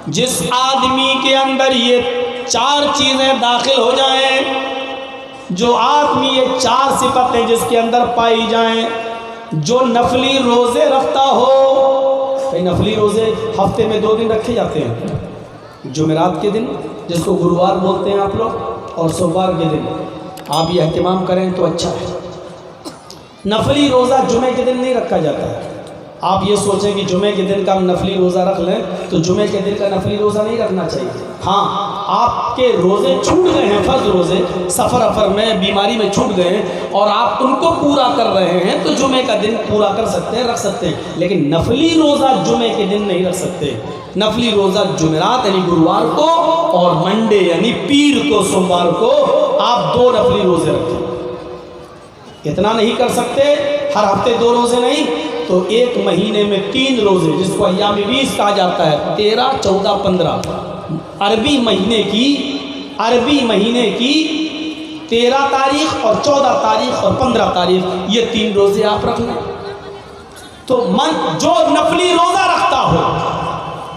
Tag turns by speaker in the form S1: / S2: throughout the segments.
S1: جس آدمی کے اندر یہ 4 چیزیں داخل ہو جائیں، جو آدمی یہ 4 صفتیں جس کے اندر پائی جائیں، جو نفلی روزے رکھتا ہو، نفلی روزے ہفتے میں 2 دن رکھے جاتے ہیں، جمعرات کے دن جس کو گروار بولتے ہیں آپ لوگ، اور سوموار کے دن، آپ یہ اہتمام کریں تو اچھا ہے۔ نفلی روزہ جمعے کے دن نہیں رکھا جاتا ہے۔ آپ یہ سوچیں کہ جمعے کے دن کا ہم نفلی روزہ رکھ لیں تو جمعے کے دن کا نفلی روزہ نہیں رکھنا چاہیے۔ ہاں، آپ کے روزے چھوٹ گئے ہیں، فرض روزے سفر میں، بیماری میں چھوٹ گئے ہیں اور آپ ان کو پورا کر رہے ہیں تو جمعے کا دن پورا کر سکتے ہیں، رکھ سکتے ہیں، لیکن نفلی روزہ جمعے کے دن نہیں رکھ سکتے۔ نفلی روزہ جمعرات یعنی گروار کو اور منڈے یعنی پیر کو، سوموار کو آپ 2 نفلی روزے رکھیں۔ اتنا نہیں کر سکتے، ہر ہفتے 2 روزے نہیں تو 1 مہینے میں 3 روزے، جس کو ایام 20 کہا جاتا ہے، 13، 14، 15 عربی مہینے کی 13 تاریخ اور 14 تاریخ اور 15 تاریخ، یہ 3 روزے آپ رکھ لیں۔ تو جو نفلی روزہ رکھتا ہو،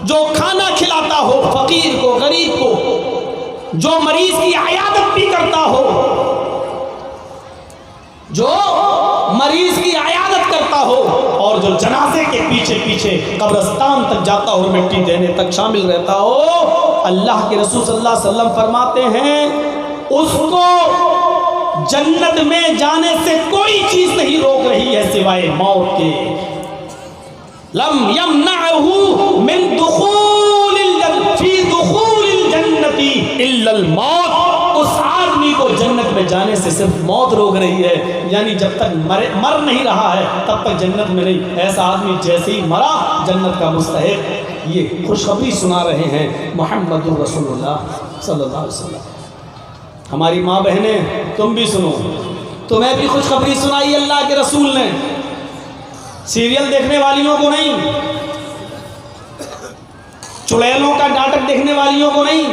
S1: جو کھانا کھلاتا ہو فقیر کو، غریب کو، جو مریض کی عیادت بھی کرتا ہو، جو مریض کی عیادت کرتا ہو، اور جو جنازے کے پیچھے پیچھے قبرستان تک جاتا ہو، مٹی دینے تک شامل رہتا ہو، اللہ کے رسول صلی اللہ علیہ وسلم فرماتے ہیں اس کو جنت میں جانے سے کوئی چیز نہیں روک رہی ہے سوائے موت کے۔ لم يمنعه من دخول الجنت الا الموت۔ اس آدمی کو جنت میں جانے سے صرف موت روک رہی ہے، یعنی جب تک مر نہیں رہا ہے تب تک جنت میں نہیں۔ ایسا آدمی جیسے ہی مرا جنت کا مستحق۔ یہ خوشخبری سنا رہے ہیں محمد رسول اللہ صلی اللہ علیہ وسلم۔ ہماری ماں بہنیں تم بھی سنو، تمہیں بھی خوشخبری سنائی اللہ کے رسول نے۔ سیریل دیکھنے والیوں کو نہیں، چڑیلوں کا ناٹک دیکھنے والیوں کو نہیں،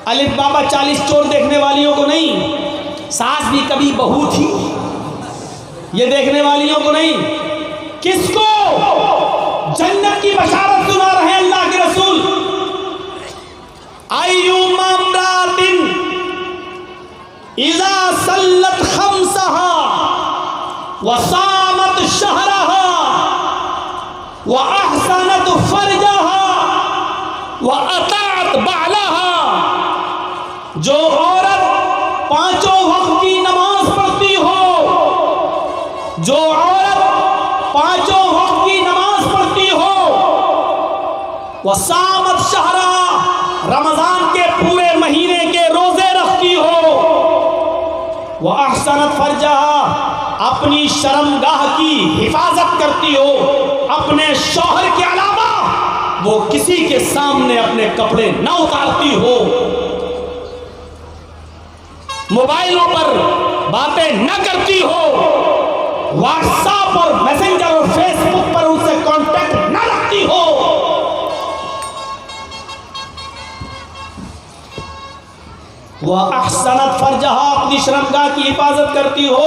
S1: الف بابا 40 چور دیکھنے والیوں کو نہیں، ساس بھی کبھی بہو تھی یہ دیکھنے والیوں کو نہیں، کس کو جنت کی بشارت سنا رہے ہیں اللہ کے رسول۔ ایوما امرأۃ اذا صلت خمسها وصامت شهرها واحسنت فرجها واطاعت بعلها، جو عورت 5 وقت کی نماز پڑھتی ہو، جو عورت 5 وقت کی نماز پڑھتی ہو، وصامت شهرها، رمضان کے پورے مہینے کے روزے رکھتی ہو، واحسنت فرجها، اپنی شرمگاہ کی حفاظت کرتی ہو، اپنے شوہر کے علاوہ وہ کسی کے سامنے اپنے کپڑے نہ اتارتی ہو، موبائلوں پر باتیں نہ کرتی ہو، واٹس ایپ اور میسنجر اور فیس بک پر ان سے کانٹیکٹ نہ رکھتی ہو، وہ احسنت فرجہا، اپنی شرمگاہ کی حفاظت کرتی ہو۔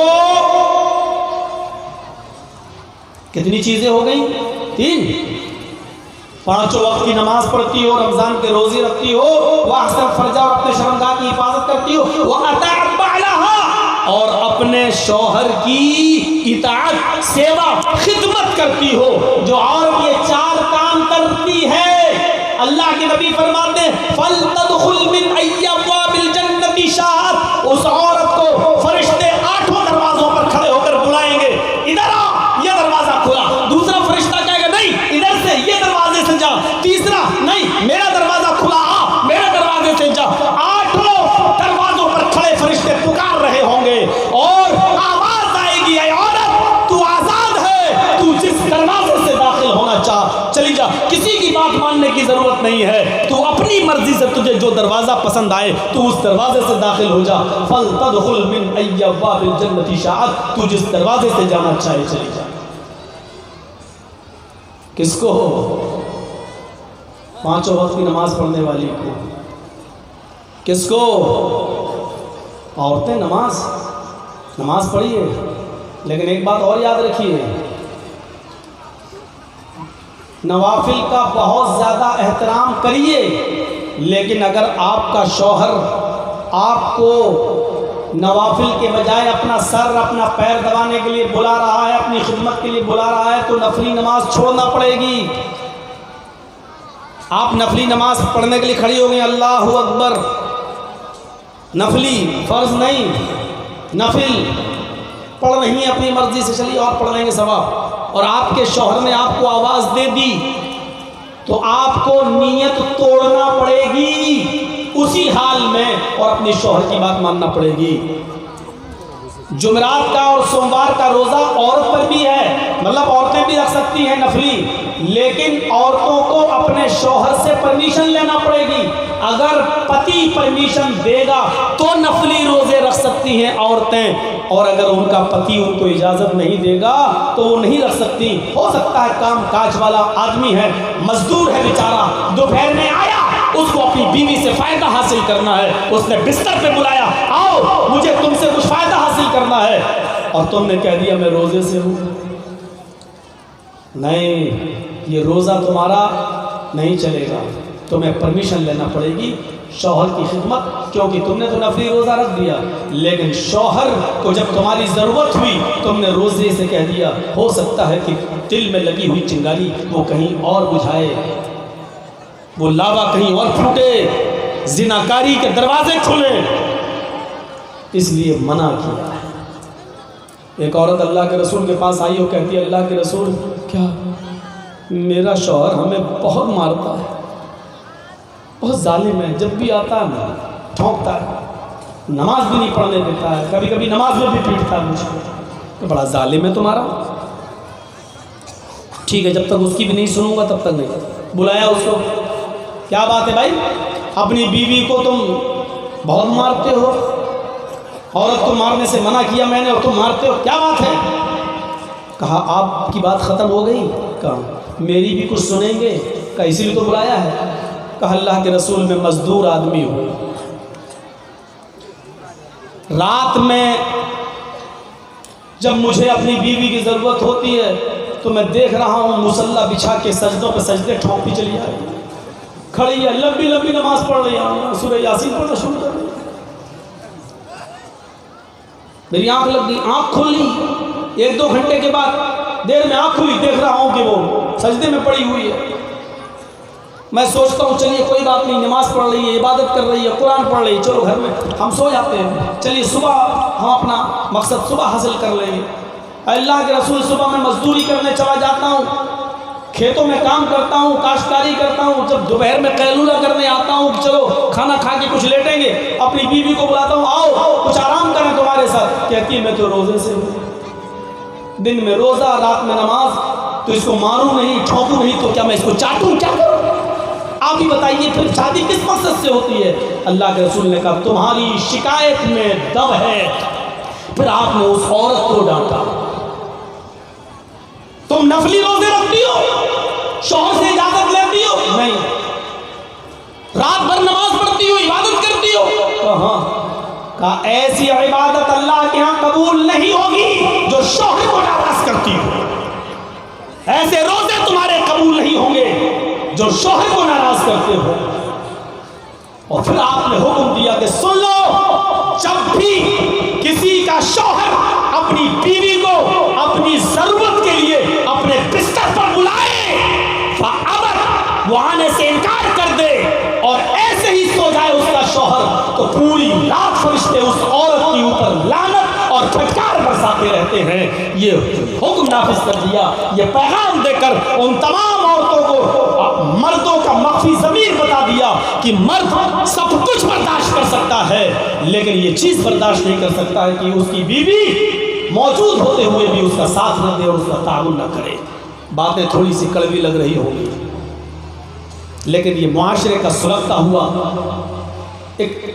S1: کتنی چیزیں ہو گئیں؟ 3۔ 5 وقت کی نماز پڑھتی ہو، رمضان کے روزے رکھتی ہو، وہ احسنت فرجہا، اور اپنے شرمگاہ کی حفاظت کرتی ہو، وہ اطاعت بعلہا، اور اپنے شوہر کی اطاعت، سیوا، خدمت کرتی ہو۔ جو عورت یہ 4 کام کرتی ہے، اللہ کے نبی فرماتے ہیں فَلْتَدْخُلْ مِنْ أَيِّ أَبْوَابِ الْجَنَّةِ شَاءَتْ، اس عورت کو فرشتے 8 دروازوں پر کھڑے ہو کر بلائیں گے، ادھر آ، یہ دروازہ کھلا، دوسرا فرشتہ کہے گا نہیں ادھر سے، یہ دروازے سے جا، تیسرا نہیں میرا دروازہ کھلا، آ میرے دروازے سے جا۔ 8 دروازوں پر کھڑے فرشتے پکار رہے ہوں گے اور آواز آئے گی، اے عورت تو آزاد ہے، تو جس دروازے سے داخل ہونا چاہ چلی جا، کسی کی بات ماننے کی ضرورت نہیں ہے، تو اپنی مرضی سے تجھے جو دروازہ پسند آئے تو اس دروازے سے داخل ہو جا۔ فَلْتَدْخُلْ مِنْ أَيِّ أَبْوَابِ الْجَنَّةِ شَاءَتْ، تو جس دروازے سے جانا چاہے چلی جا۔ کس کو؟ 5 وقت کی نماز پڑھنے والی کو۔ کس کو؟ عورتیں نماز پڑھیے، لیکن ایک بات اور یاد رکھیے، نوافل کا بہت زیادہ احترام کریے، لیکن اگر آپ کا شوہر آپ کو نوافل کے بجائے اپنا سر اپنا پیر دبانے کے لیے بلا رہا ہے، اپنی خدمت کے لیے بلا رہا ہے، تو نفلی نماز چھوڑنا پڑے گی۔ آپ نفلی نماز پڑھنے کے لیے کھڑی ہو گئی، اللہ اکبر، نفلی فرض نہیں، نفل پڑھ رہی ہیں اپنی مرضی سے، چلیے اور پڑھ لیں گے ثواب، اور آپ کے شوہر نے آپ کو آواز دے دی تو آپ کو نیت توڑنا پڑے گی اسی حال میں، اور اپنے شوہر کی بات ماننا پڑے گی۔ جمعرات کا اور سوموار کا روزہ عورت پر بھی ہے، مطلب عورتیں بھی رکھ سکتی ہیں نفلی، لیکن عورتوں کو اپنے شوہر سے پرمیشن لینا پڑے گی۔ اگر پتی پرمیشن دے گا تو نفلی روزے رکھ سکتی ہیں عورتیں، اور اگر ان کا پتی ان کو اجازت نہیں دے گا تو وہ نہیں رکھ سکتی۔ ہو سکتا ہے کام کاج والا آدمی ہے، مزدور ہے بیچارہ، دوپہر میں آیا، اس کو اپنی بیوی سے فائدہ حاصل کرنا ہے، اس نے بستر پہ بلایا، آؤ مجھے تم سے کچھ فائدہ حاصل کرنا ہے، اور تم نے کہہ دیا میں روزے سے ہوں۔ نہیں، یہ روزہ تمہارا نہیں چلے گا، تمہیں پرمیشن لینا پڑے گی شوہر کی خدمت، کیونکہ تم نے تو نفلی روزہ رکھ دیا، لیکن شوہر کو جب تمہاری ضرورت ہوئی تم نے روزے سے کہہ دیا، ہو سکتا ہے کہ دل میں لگی ہوئی چنگاری وہ کہیں اور بجھائے، وہ لاوا کہیں اور پھوٹے، زناکاری کے دروازے کھلے، اس لیے منع کیا ہے۔ ایک عورت اللہ کے رسول کے پاس آئی، وہ کہتی ہے اللہ کے رسول کیا میرا شوہر ہمیں بہت مارتا ہے، بہت ظالم ہے، جب بھی آتا ہے نا ٹھونکتا ہے، نماز بھی نہیں پڑھنے دیتا ہے، کبھی کبھی نماز میں بھی پیٹتا ہے مجھے، تو بڑا ظالم ہے تمہارا۔ ٹھیک ہے، جب تک اس کی بھی نہیں سنوں گا تب تک نہیں۔ بلایا اس کو، کیا بات ہے بھائی، اپنی بیوی کو تم بہت مارتے ہو، عورت کو مارنے سے منع کیا میں نے اور تم مارتے ہو، کیا بات ہے؟ کہا آپ کی بات ختم ہو گئی؟ کہا میری بھی کچھ سنیں گے؟ کہا اسی لیے تو بلایا ہے۔ کہا اللہ کے رسول میں مزدور آدمی ہوں، رات میں جب مجھے اپنی بیوی کی ضرورت ہوتی ہے تو میں دیکھ رہا ہوں مصلی بچھا کے سجدوں پہ سجدے ٹھونکتی چلی آ رہی ہے، کھڑی ہے، لمبی لمبی نماز پڑھ رہی ہے، سورہ یاسین پڑھنا شروع کر رہی ہے، میری آنکھ لگ گئی، آنکھ کھل لی، 1-2 گھنٹے کے بعد دیر میں آنکھ کھلی، دیکھ رہا ہوں کہ وہ سجدے میں پڑی ہوئی ہے۔ میں سوچتا ہوں چلیے کوئی بات نہیں، نماز پڑھ رہی ہے، عبادت کر رہی ہے، قرآن پڑھ رہی ہے، چلو گھر میں ہم سو جاتے ہیں، چلیے صبح ہم اپنا مقصد صبح حاصل کر لیں گے۔ اللہ کے رسول صبح میں مزدوری کرنے چلا جاتا ہوں، کھیتوں میں کام کرتا ہوں، کاشتکاری کرتا ہوں، جب دوپہر میں قیلولہ کرنے آتا ہوں کہ چلو کھانا کھا کے کچھ لیٹیں گے، اپنی بیوی کو بلاتا ہوں آؤ کچھ آرام کریں تمہارے ساتھ، کہتی ہے میں تو روزے سے ہوں، دن میں روزہ رات میں نماز، تو اس کو ماروں نہیں ٹھوکوں نہیں تو کیا میں اس کو چاٹوں کیا کروں؟ آپ ہی بتائیے پھر شادی کس مقصد سے ہوتی ہے؟ اللہ کے رسول نے کہا تمہاری شکایت میں دم ہے۔ پھر آپ نے اس عورت کو ڈانٹا، تم نفلی روزے رکھتی ہو، شوہر سے اجازت لیتی ہو؟ نہیں۔ رات بھر نماز پڑھتی ہو، عبادت کرتی ہو؟ کہا ایسی عبادت اللہ کے ہاں قبول نہیں ہوگی جو شوہر کو ناراض کرتی ہو، ایسے روزے تمہارے قبول نہیں ہوں گے جو شوہر کو ناراض کرتے ہو۔ اور پھر آپ نے حکم دیا کہ سن لو، جب بھی کسی کا شوہر اپنی بیوی کو اپنی ضرورت کے لیے اپنے بستر پر بلائے، فَأَبَتْ، وہ آنے سے انکار کر دے اور ایسے ہی سو جائے اس کا شوہر، تو پوری رات فرشتے اس عورت کے اوپر لعنت اور پھٹکار برساتے رہتے ہیں۔ یہ حکم نافذ کر دیا، یہ پیغام دے کر ان تمام عورتوں کو مردوں کا مخفی ضمیر بتا دیا کہ مرد سب کچھ برداشت کر سکتا ہے، لیکن یہ چیز برداشت نہیں کر سکتا ہے کہ اس کی بیوی موجود ہوتے ہوئے بھی اس کا ساتھ نہ دے اور اس کا تعاون نہ کرے۔ باتیں تھوڑی سی کڑوی لگ رہی ہوگی، لیکن یہ معاشرے کا سلگتا ہوا ایک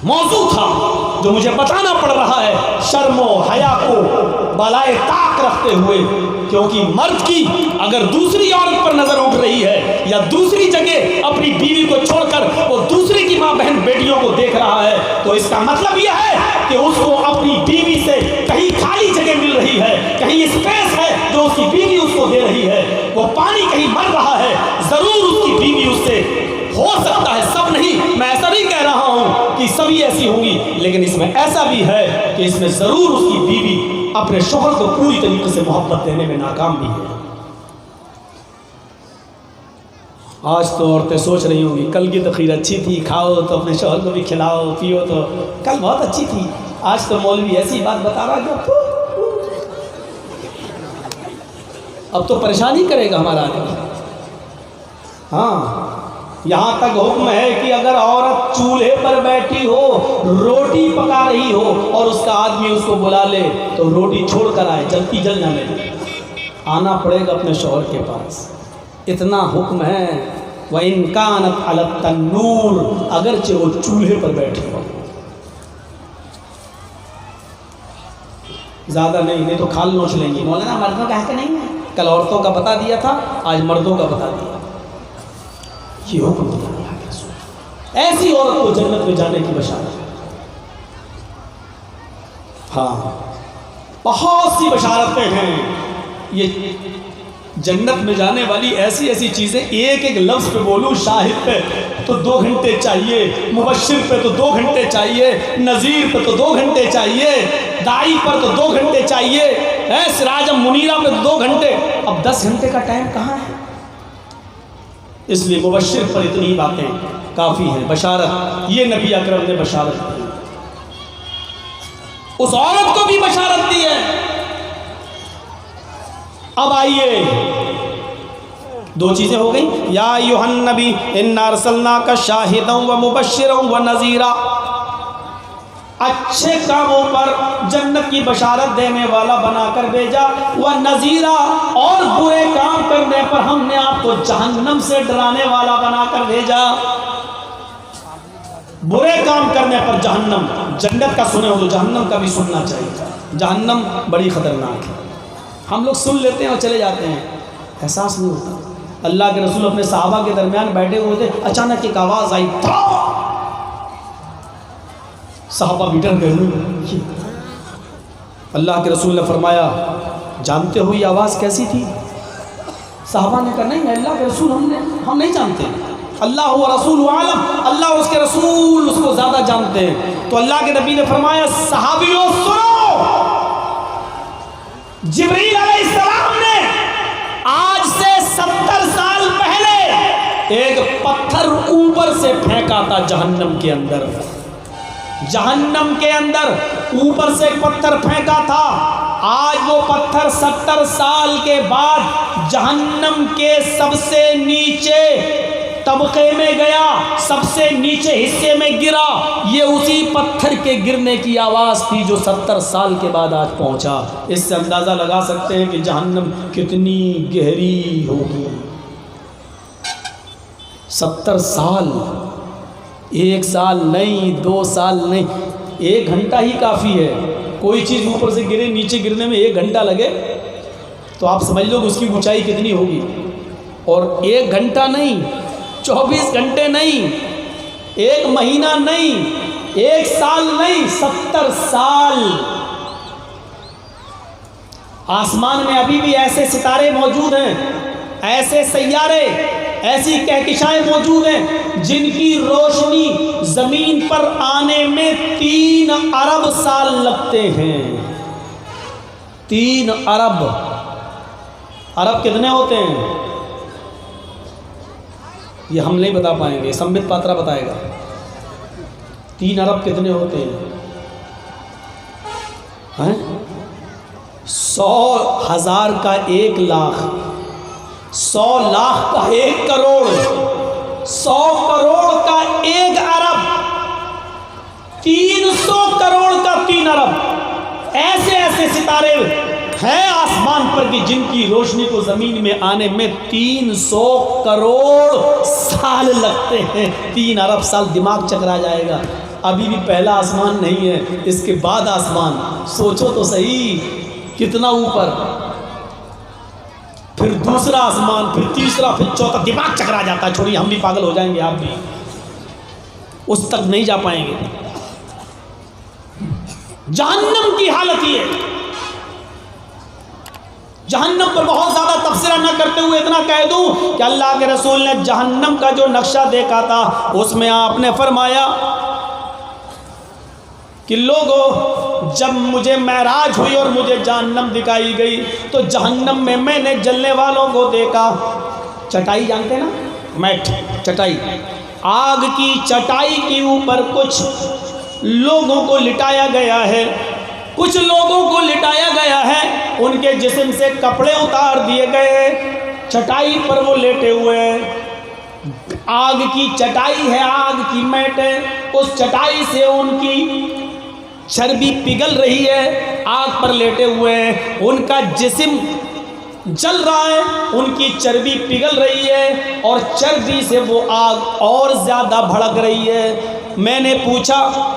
S1: موضوع تھا جو مجھے بتانا پڑ رہا ہے، شرم و حیا کو بالائے طاق رکھتے ہوئے، کیونکہ مرد کی اگر دوسری عورت پر نظر اٹھ رہی ہے یا دوسری جگہ اپنی بیوی کو چھوڑ کر وہ دوسری کی ماں بہن بیٹیوں کو دیکھ رہا ہے، تو اس کا مطلب یہ ہے کہ اس کو اپنی بیوی سے کہیں خالی جگہ مل رہی ہے، کہیں اسپیس ہے جو اس کی بیوی اس کو دے رہی ہے، وہ پانی کہیں ہو سکتا ہے، سب نہیں، میں ایسا نہیں کہہ رہا ہوں کہ سبھی ایسی ہوں گی، لیکن اس میں ایسا بھی ہے کہ اس میں ضرور اس کی بیوی اپنے شوہر کو پوری طریقے سے محبت دینے میں ناکام بھی ہے۔ آج تو عورتیں سوچ رہی ہوں گی کل کی تو خیر اچھی تھی، کھاؤ تو اپنے شوہر کو بھی کھلاؤ، پیو تو کل بہت اچھی تھی، آج تو مولوی ایسی بات بتا رہا جو اب تو پریشان ہی کرے گا ہمارا آدمی۔ ہاں، یہاں تک حکم ہے کہ اگر عورت چولہے پر بیٹھی ہو، روٹی پکا رہی ہو اور اس کا آدمی اس کو بلا لے تو روٹی چھوڑ کر آئے، جلتی جل نہ لے، آنا پڑے گا اپنے شوہر کے پاس۔ اتنا حکم ہے۔ وَإِن كَانَتْ عَلَى التَّنُّورِ، اگرچہ وہ چولہے پر بیٹھے ہو۔ زیادہ نہیں تو کھال نوچ لیں گی، مولانا مردوں کا حق نہیں ہے، کل عورتوں کا بتا دیا تھا، آج مردوں کا بتا دیا۔ یہ حکم دیا اللہ کے رسول، ایسی عورت کو جنت میں جانے کی بشارت۔ ہاں، بہت سی بشارتیں ہیں، یہ جنت میں جانے والی ایسی ایسی چیزیں، ایک ایک لفظ پہ بولوں، شاہد پہ تو 2 گھنٹے چاہیے، مبشر پہ تو 2 گھنٹے چاہیے، نذیر پہ تو 2 گھنٹے چاہیے، داعی پر تو 2 گھنٹے چاہیے، سراج منیرہ پہ تو 2 گھنٹے، اب 10 گھنٹے کا ٹائم کہاں ہے؟ اس لیے مبشر پر اتنی باتیں کافی ہیں۔ بشارت، یہ نبی اکرم نے بشارت دی، اس عورت کو بھی بشارت دی ہے۔ اب آئیے، 2 چیزیں ہو گئیں، یا ایھا النبی انا ارسلناک شاہدا ومبشرا ونذیرا، اچھے کاموں پر جنت کی بشارت دینے والا بنا کر بھیجا، ونذیرا، اور برے کام کرنے پر ہم نے آپ کو جہنم سے ڈرانے والا بنا کر بھیجا۔ برے کام کرنے پر جہنم، جنت کا سنے ہو تو جہنم کا بھی سننا چاہیے۔ جہنم بڑی خطرناک ہے، ہم لوگ سن لیتے ہیں اور چلے جاتے ہیں، احساس نہیں ہوتا۔ اللہ کے رسول اپنے صحابہ کے درمیان بیٹھے ہوئے تھے، اچانک ایک آواز آئی، صحابہ بھی ڈر گئے۔ اللہ کے رسول نے فرمایا جانتے ہو یہ آواز کیسی تھی؟ صحابہ نے کہا نہیں اللہ کے رسول ہم نہیں جانتے، اللہ و رسول عالم، اللہ اور اس کے رسول اس کو زیادہ جانتے ہیں۔ تو اللہ کے نبی نے فرمایا صحابیوں سنو، جبریل علیہ السلام نے آج سے 70 سال پہلے ایک پتھر اوپر سے پھینکا تھا جہنم کے اندر، جہنم کے اندر اوپر سے ایک پتھر پھینکا تھا۔ آج وہ پتھر 70 سال کے بعد جہنم کے سب سے نیچے طبقے میں گیا، سب سے نیچے حصے میں گرا۔ یہ اسی پتھر کے گرنے کی آواز تھی جو 70 سال کے بعد آج پہنچا۔ اس سے اندازہ لگا سکتے ہیں کہ جہنم کتنی گہری ہوگی۔ 70 سال، 1 سال نہیں، 2 سال نہیں، 1 گھنٹہ ہی کافی ہے۔ کوئی چیز اوپر سے گرے، نیچے گرنے میں 1 گھنٹہ لگے تو آپ سمجھ لو کہ اس کی اونچائی کتنی ہوگی۔ اور 1 گھنٹہ نہیں، 24 گھنٹے نہیں، 1 مہینہ نہیں، 1 سال نہیں، 70 سال۔ آسمان میں ابھی بھی ایسے ستارے موجود ہیں، ایسے سیارے، ایسی کہکشائیں موجود ہیں جن کی روشنی زمین پر آنے میں 3 ارب سال لگتے ہیں۔ 3 ارب، ارب کتنے ہوتے ہیں یہ ہم نہیں بتا پائیں گے، سمبت پاترا بتائے گا۔ 3 ارب کتنے ہوتے ہیں؟ 100,000 کا 1 لاکھ، 100 لاکھ کا 1 کروڑ، 100 کروڑ کا 1 ارب، 300 کروڑ کا 3 ارب۔ ایسے ایسے ستارے ہیں آسمان پر کہ جن کی روشنی کو زمین میں آنے میں 300 کروڑ سال لگتے ہیں۔ 3 ارب سال، دماغ چکرا جائے گا۔ ابھی بھی پہلا آسمان نہیں ہے، اس کے بعد آسمان، سوچو تو صحیح کتنا اوپر، پھر دوسرا آسمان، پھر تیسرا، پھر چوتھا، دماغ چکرا جاتا ہے۔ چھوڑیے ہم بھی پاگل ہو جائیں گے، آپ بھی اس تک نہیں جا پائیں گے۔ جہنم کی حالت یہ ہے، جہنم پر بہت زیادہ تبصرہ نہ کرتے ہوئے اتنا کہہ دوں کہ اللہ کے رسول نے جہنم کا جو نقشہ دیکھا تھا اس میں آپ نے فرمایا کہ لوگوں، جب مجھے معراج ہوئی اور مجھے جہنم دکھائی گئی تو جہنم میں نے جلنے والوں کو دیکھا. چٹائی جانتے نا، میٹ، چٹائی، آگ کی چٹائی کے اوپر کچھ لوگوں کو لٹایا گیا ہے، کچھ لوگوں کو لٹایا گیا ہے، ان کے جسم سے کپڑے اتار دیے گئے، چٹائی پر وہ لیٹے ہوئے ہیں. آگ کی چٹائی ہے، آگ کی میٹ ہے، اس چٹائی سے ان کی چربی پگھل رہی ہے، آگ پر لیٹے ہوئے ہیں، ان کا جسم جل رہا ہے، ان کی چربی پگھل رہی ہے اور چربی سے وہ آگ اور زیادہ بھڑک رہی ہے. میں نے پوچھا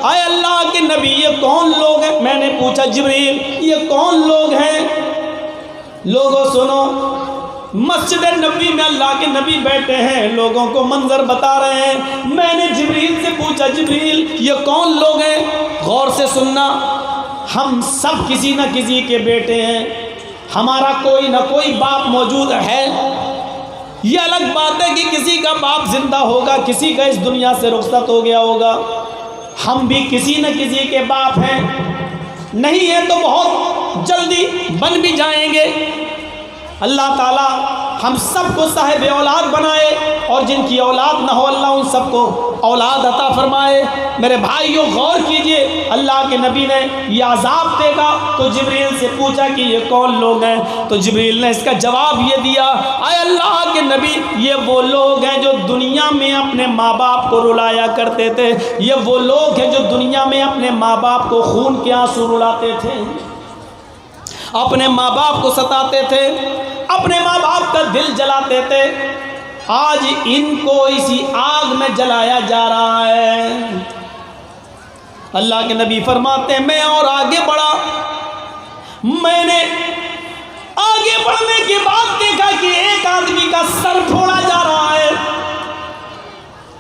S1: اے اللہ کے نبی یہ کون لوگ ہیں؟ میں نے پوچھا جبریل یہ کون لوگ ہیں؟ لوگوں سنو، مسجد نبی میں اللہ کے نبی بیٹھے ہیں، لوگوں کو منظر بتا رہے ہیں. میں نے جبریل سے پوچھا جبریل یہ کون لوگ ہیں؟ غور سے سننا، ہم سب کسی نہ کسی کے بیٹے ہیں، ہمارا کوئی نہ کوئی باپ موجود ہے. یہ الگ بات ہے کہ کسی کا باپ زندہ ہوگا، کسی کا اس دنیا سے رخصت ہو گیا ہوگا، ہم بھی کسی نہ کسی کے باپ ہیں، نہیں ہے تو بہت جلدی بن بھی جائیں گے. اللہ تعالیٰ ہم سب کو صاحب اولاد بنائے اور جن کی اولاد نہ ہو اللہ ان سب کو اولاد عطا فرمائے. میرے بھائیوں غور کیجئے، اللہ کے نبی نے یہ عذاب دیکھا تو جبریل سے پوچھا کہ یہ کون لوگ ہیں؟ تو جبریل نے اس کا جواب یہ دیا اے اللہ کے نبی یہ وہ لوگ ہیں جو دنیا میں اپنے ماں باپ کو رلایا کرتے تھے، یہ وہ لوگ ہیں جو دنیا میں اپنے ماں باپ کو خون کے آنسو رلاتے تھے، اپنے ماں باپ کو ستاتے تھے، اپنے ماں باپ کا دل جلاتے تھے. آج ان کو اسی آگ میں جلایا جا رہا ہے. اللہ کے نبی فرماتے ہیں میں اور آگے بڑھا، میں نے آگے بڑھنے کے بعد دیکھا کہ ایک آدمی کا سر پھوڑا جا رہا ہے،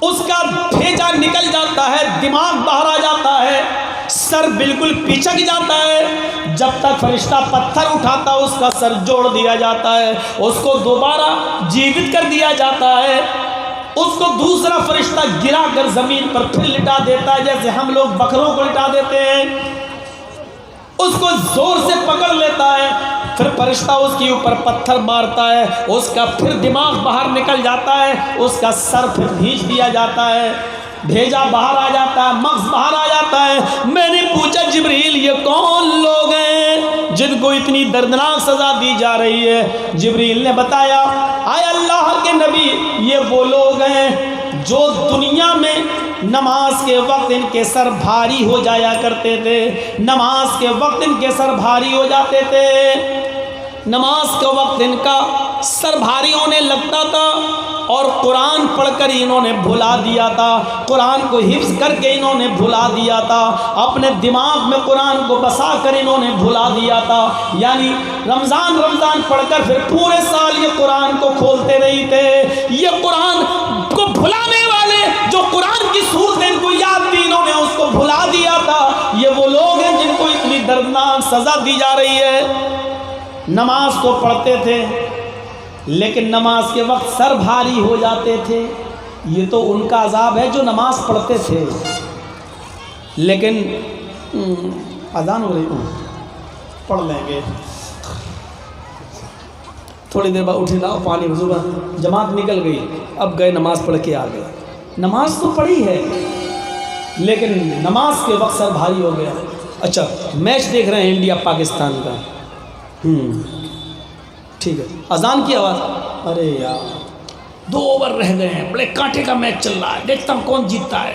S1: اس کا بھیجا نکل جاتا ہے، دماغ باہر آ جاتا ہے، سر بالکل پچک جاتا ہے. جب تک فرشتہ پتھر اٹھاتا اس کا سر جوڑ دیا جاتا ہے، اس کو دوبارہ جیوت کر دیا جاتا ہے، اس کو دوسرا فرشتہ گرا کر زمین پر پھر لٹا دیتا ہے جیسے ہم لوگ بکروں کو لٹا دیتے ہیں. اس کو زور سے پکڑ لیتا ہے، پھر فرشتہ اس کے اوپر پتھر مارتا ہے، اس کا پھر دماغ باہر نکل جاتا ہے، اس کا سر پھر کھینچ دیا جاتا ہے، بھیجا باہر آ جاتا ہے، مغز باہر آ جاتا ہے. میں نے پوچھا جبریل یہ کون لوگ ہیں جن کو اتنی دردناک سزا دی جا رہی ہے؟ جبریل نے بتایا اے اللہ کے نبی یہ وہ لوگ ہیں جو دنیا میں نماز کے وقت ان کے سر بھاری ہو جایا کرتے تھے، نماز کے وقت ان کے سر بھاری ہو جاتے تھے، نماز کے وقت ان کا سر بھاری ہونے لگتا تھا اور قرآن پڑھ کر انہوں نے بھلا دیا تھا، قرآن کو حفظ کر کے انہوں نے بھلا دیا تھا، اپنے دماغ میں قرآن کو بسا کر انہوں نے بھلا دیا تھا. یعنی رمضان پڑھ کر پھر پورے سال یہ قرآن کو کھولتے نہیں تھے. یہ قرآن کو بھلانے والے جو قرآن کی صورتیں ان کو یاد تھی انہوں نے اس کو بھلا دیا تھا. یہ وہ لوگ ہیں جن کو اتنی دردناک سزا دی جا رہی ہے. نماز کو پڑھتے تھے لیکن نماز کے وقت سر بھاری ہو جاتے تھے. یہ تو ان کا عذاب ہے جو نماز پڑھتے تھے، لیکن اذان ہو رہی پڑھ لیں گے تھوڑی دیر بعد. اٹھے لاؤ پانی وضو، جماعت نکل گئی، اب گئے نماز پڑھ کے آ گئے. نماز تو پڑھی ہے لیکن نماز کے وقت سر بھاری ہو گیا. اچھا میچ دیکھ رہے ہیں انڈیا پاکستان کا، ٹھیک ہے، اذان کی آواز، ارے یار 2 اوور رہ گئے ہیں، بڑے کانٹے کا میچ چل رہا ہے، دیکھتا ہوں کون جیتتا ہے.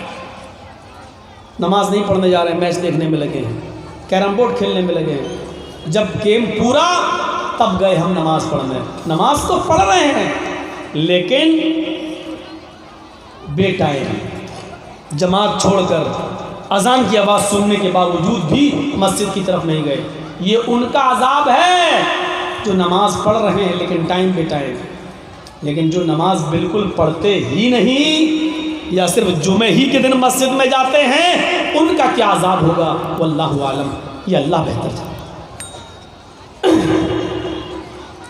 S1: نماز نہیں پڑھنے جا رہے ہیں، میچ دیکھنے میں لگے ہیں، کیرم بورڈ کھیلنے میں لگے ہیں. جب گیم پورا تب گئے ہم نماز پڑھنے. نماز تو پڑھ رہے ہیں لیکن بے ٹائم جماعت چھوڑ کر اذان کی آواز سننے کے باوجود بھی مسجد کی طرف نہیں گئے. یہ ان کا عذاب ہے جو نماز پڑھ رہے ہیں لیکن ٹائم بے ٹائم. لیکن جو نماز بالکل پڑھتے ہی نہیں یا صرف جمعے ہی کے دن مسجد میں جاتے ہیں ان کا کیا عذاب ہوگا واللہ عالم، یہ اللہ بہتر تھا.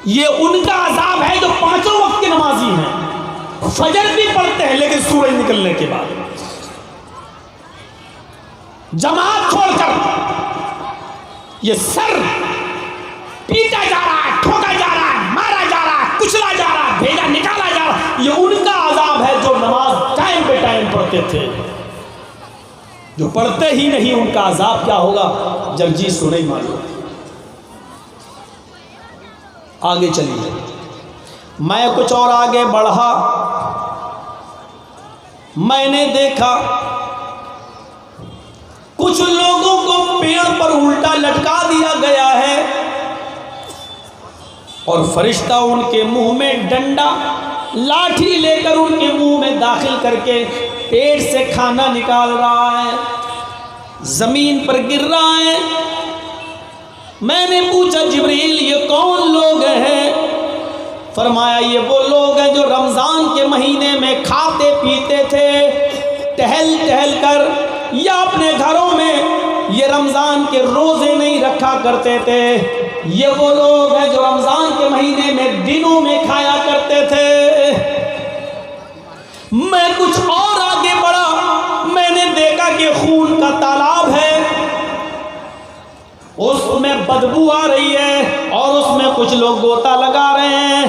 S1: یہ ان کا عذاب ہے جو پانچوں وقت کے نمازی ہیں، فجر بھی پڑھتے ہیں لیکن سورج نکلنے کے بعد جماعت چھوڑ کر یہ سر پیٹا جا رہا ہے، ٹھوکا جا رہا ہے، مارا جا رہا ہے، کچلا جا رہا ہے، بھیجا نکالا جا رہا ہے، یہ ان کا عذاب ہے جو نماز ٹائم پہ ٹائم پڑھتے تھے۔ جو پڑھتے ہی نہیں ان کا عذاب کیا ہوگا جگجیت کو نہیں معلوم۔ آگے چلیے، میں کچھ اور آگے بڑھا، میں نے دیکھا کچھ لوگوں کو پیڑ پر الٹا لٹکا دیا گیا ہے اور فرشتہ ان کے منہ میں ڈنڈا لاٹھی لے کر ان کے منہ میں داخل کر کے پیٹ سے کھانا نکال رہا ہے، زمین پر گر رہا ہے۔ میں نے پوچھا جبریل یہ کون لوگ ہیں؟ فرمایا یہ وہ لوگ ہیں جو رمضان کے مہینے میں کھاتے پیتے تھے ٹہل ٹہل کر، یا اپنے گھروں میں یہ رمضان کے روزے نہیں رکھا کرتے تھے۔ یہ وہ لوگ ہیں جو رمضان کے مہینے میں دنوں میں کھایا کرتے تھے۔ میں کچھ اور آگے بڑھا، میں نے دیکھا کہ خون کا تالاب ہے، اس میں بدبو آ رہی ہے اور اس میں کچھ لوگ غوطہ لگا رہے ہیں،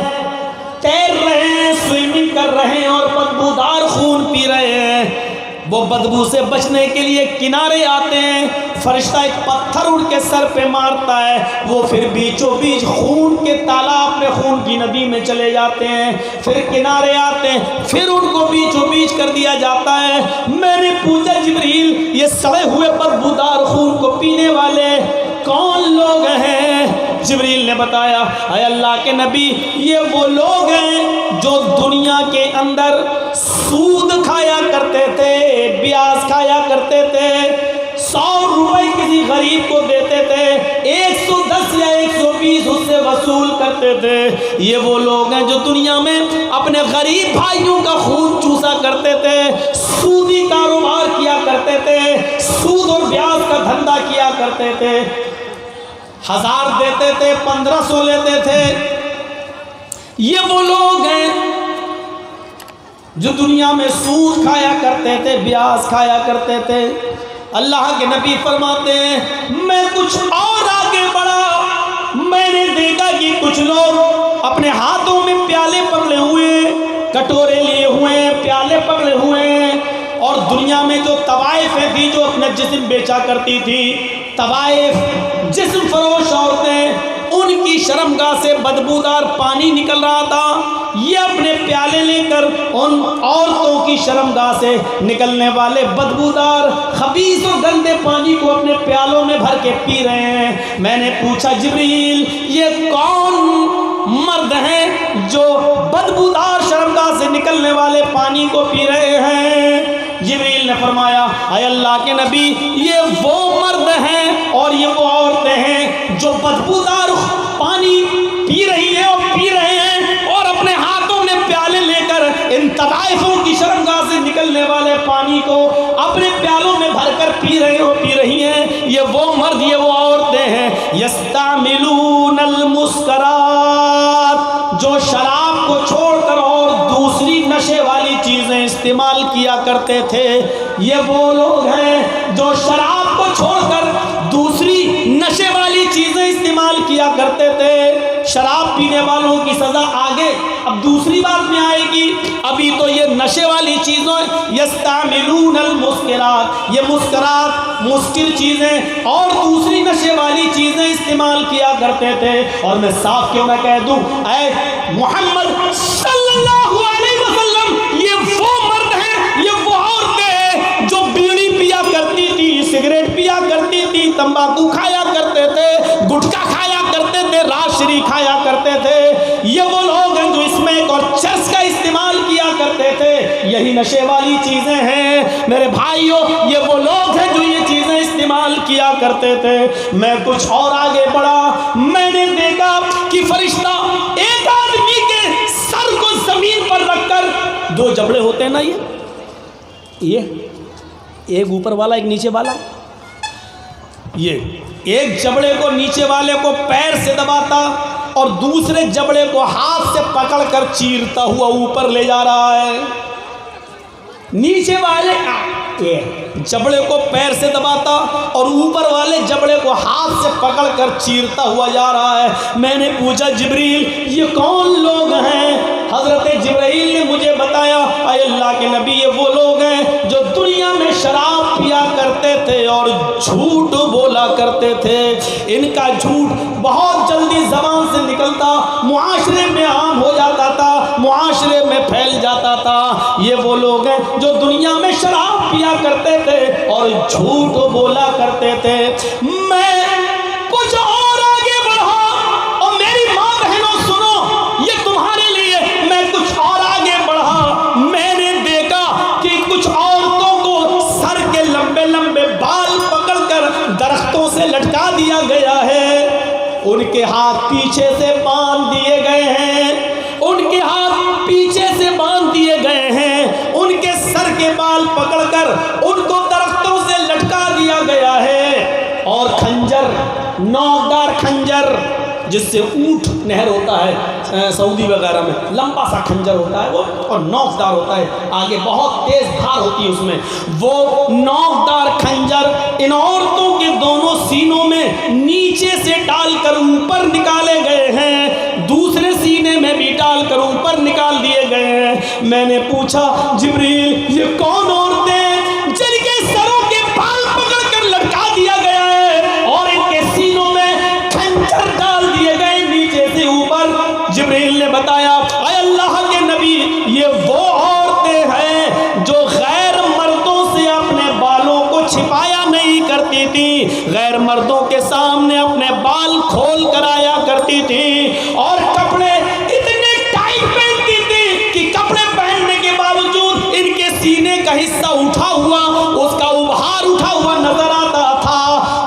S1: تیر رہے ہیں، سوئمنگ کر رہے ہیں اور بدبودار خون پی رہے ہیں۔ وہ بدبو سے بچنے کے لیے کنارے آتے ہیں، فرشتہ ایک پتھر ان کے سر پہ مارتا ہے، وہ پھر بیچوں بیچ خون کے تالاب میں، خون کی ندی میں چلے جاتے ہیں، پھر کنارے آتے ہیں، پھر ان کو بیچوں بیچ کر دیا جاتا ہے۔ میں نے پوچھا جبریل یہ سڑے ہوئے بدبودار خون کو پینے والے کون لوگ ہیں؟ جبریل نے بتایا اے اللہ کے نبی یہ وہ لوگ ہیں جو دنیا کے اندر سود کھایا کرتے تھے، بیاج کھایا کرتے تھے، 100 روپے کسی غریب کو دیتے تھے، 110 یا 120 اس سے وصول کرتے تھے۔ یہ وہ لوگ ہیں جو دنیا میں اپنے غریب بھائیوں کا خون چوسا کرتے تھے، سودی کاروبار کیا کرتے تھے، سود اور بیاج کا دھندا کیا کرتے تھے، 1000 دیتے تھے 1500 لیتے تھے۔ یہ وہ لوگ ہیں جو دنیا میں سود کھایا کرتے تھے، بیاج کھایا کرتے تھے۔ اللہ کے نبی فرماتے ہیں میں کچھ اور آگے بڑھا، میں نے دیکھا کہ کچھ لوگ اپنے ہاتھوں میں پیالے پکڑے ہوئے، کٹورے لیے ہوئے ہیں، پیالے پکڑے ہوئے ہیں، اور دنیا میں جو طوائفیں تھی جو اپنا جسم بیچا کرتی تھی، طوائف جسم فروش عورتیں، ان کی شرمگاہ سے بدبودار پانی نکل رہا تھا، یہ اپنے پیالے لے کر ان عورتوں کی شرمگاہ سے نکلنے والے بدبودار خبیث اور گندے پانی کو اپنے پیالوں میں بھر کے پی رہے ہیں۔ میں نے پوچھا جبریل یہ کون مرد ہیں جو بدبودار شرمگاہ سے نکلنے والے پانی کو پی رہے ہیں؟ جبریل نے فرمایا اے اللہ کے نبی یہ وہ مرد ہیں اور یہ وہ عورتیں ہیں جو بدبودار پانی پی رہی ہیں اور پی رہے ہیں، اور اپنے ہاتھوں میں پیالے لے کر ان طوائفوں کی شرمگاہ سے نکلنے والے پانی کو اپنے پیالوں میں بھر کر پی رہے اور پی رہی ہیں۔ یہ وہ مرد یہ وہ عورتیں ہیں یستعملون المسکرات، جو شراب کو چھوڑ کر اور دوسری نشے والی چیزیں استعمال کیا کرتے تھے۔ یہ وہ لوگ ہیں جو شراب کو چھوڑ کر دوسری نشے والی چیزیں استعمال کیا کرتے تھے۔ شراب پینے والوں کی سزا آگے اب دوسری بات میں آئے گی، ابھی تو یہ نشے والی چیزیں یستعملون المسکرات، یہ مسکرات مسکر چیزیں اور دوسری نشے والی چیزیں استعمال کیا کرتے تھے۔ اور میں صاف کیوں نہ کہہ دوں اے محمد صلی اللہ علیہ وسلم یہ وہ مرد ہیں یہ وہ عورتیں ہیں جو بیڑی پیا کرتی تھی، سگریٹ پیا کرتی تھی، تمباکو کھایا کرتے تھے، گٹکا کھایا کرتے تھے، راشری کھایا کرتے تھے۔ یہ وہ لوگ ہیں جو اسمیک اور چرس کا استعمال کیا کرتے تھے، یہی نشے والی چیزیں ہیں میرے بھائیوں، یہ وہ لوگ ہیں جو یہ چیزیں استعمال کیا کرتے تھے۔ میں کچھ اور آگے بڑھا، میں نے دیکھا کہ فرشتہ ایک آدمی کے سر کو زمین پر رکھ کر، دو جبڑے ہوتے ہیں نا یہ ایک اوپر والا ایک نیچے والا، یہ ایک جبڑے کو نیچے والے کو پیر سے دباتا اور دوسرے جبڑے کو ہاتھ سے پکڑ کر چیرتا ہوا اوپر لے جا رہا ہے. نیچے والے جبڑے کو پیر سے دباتا اور اوپر والے جبڑے کو ہاتھ سے پکڑ کر چیرتا ہوا جا رہا ہے. میں نے پوچھا جبریل یہ کون لوگ ہیں؟ حضرت جبرائیل نے مجھے بتایا اے اللہ کے نبی یہ وہ لوگ ہیں جو دنیا میں شراب پیا کرتے تھے اور جھوٹ بولا کرتے تھے. ان کا جھوٹ بہت جلدی زبان سے نکلتا، معاشرے میں عام ہو جاتا تھا، معاشرے میں پھیل جاتا تھا. یہ وہ لوگ ہیں جو دنیا میں شراب پیا کرتے تھے اور جھوٹ بولا کرتے تھے. میں کچھ اور آگے بڑھا اور میری ماں بہنوں سنو یہ تمہارے لیے. میں کچھ اور آگے بڑھا، میں نے دیکھا کہ کچھ عورتوں کو سر کے لمبے لمبے بال پکڑ کر درختوں سے لٹکا دیا گیا ہے. ان کے ہاتھ پیچھے سے باندھ دیے گئے ہیں، ان کے ہاتھ پیچھے سے باندھ دیے گئے ہیں. ان کے سر کے بال پکڑ کر ان کو درختوں سے لٹکا دیا گیا ہے. اور کھنجر، نوکدار کھنجر جس سے اونٹ نہر ہوتا ہے سعودی وغیرہ میں، لمبا سا کھنجر ہوتا ہے وہ اور نوکدار ہوتا ہے، آگے بہت تیز دھار ہوتی ہے اس میں. وہ نوکدار کھنجر ان عورتوں کے دونوں سینوں میں نیچے سے ڈال کر اوپر نکالے گئے ہیں، دوسرے سینے میں بھی ڈال کر اوپر نکال دیے گئے ہیں. میں نے پوچھا جبریل یہ کون عورتیں جن کے سروں کے بال پکڑ کر لٹکا دیا گیا ہے اور ان کے سینوں میں کھنجر ڈال دیے گئے نیچے سے اوپر؟ جبریل نے بتایا اے اللہ کے نبی یہ وہ عورتیں ہیں جو غیر مردوں سے اپنے بالوں کو چھپایا نہیں کرتی تھی، غیر مردوں کے سامنے اپنے بال کھول کر آیا کرتی تھی اور کپڑے اتنے ٹائٹ پہنتی تھی کہ کپڑے پہننے کے باوجود ان کے سینے کا حصہ اٹھا ہوا، اس کا ابہار اٹھا ہوا نظر آتا تھا.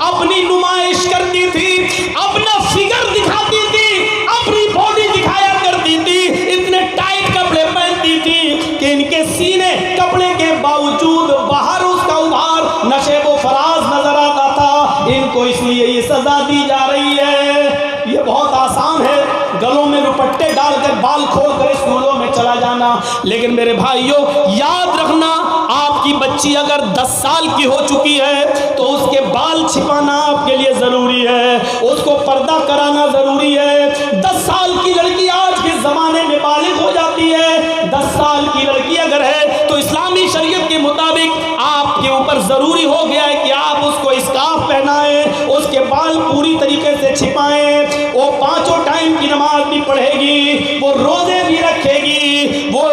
S1: اپنی نمائش کرتی تھی، اپنا فگر دکھاتی تھی، اپنی باڈی دکھایا کرتی تھی، اتنے ٹائٹ کپڑے پہنتی تھی کہ ان کے سینے کپڑے کے باوجود باہر اس کا ابہار نشیب و فراز نظر آتا تھا. ان کو اس لیے یہ سزا دی جا رہی ہے. یہ بہت آسان ہے گلوں میں دوپٹے ڈال کر بال کھول کر اسکولوں میں چلا جانا، لیکن میرے بھائیوں یاد رکھنا آپ کی بچی اگر 10 سال کی ہو چکی ہے تو اس کے بال چھپانا آپ کے لیے ضروری ہے، اس کو پردہ کرانا ضروری ہے. 10 سال کی لڑکی آج کے زمانے میں بالغ ہو جاتی ہے. 10 سال کی لڑکی اگر ہے تو اسلامی شریعت کے مطابق آپ کے اوپر ضروری ہو گیا ہے کہ آپ اس کو اسکارف پہنائیں، اس کے بال پوری طریقے سے چھپائیں. وہ 5 ٹائم کی نماز بھی پڑھے گی، وہ روزے بھی رکھے گی، وہ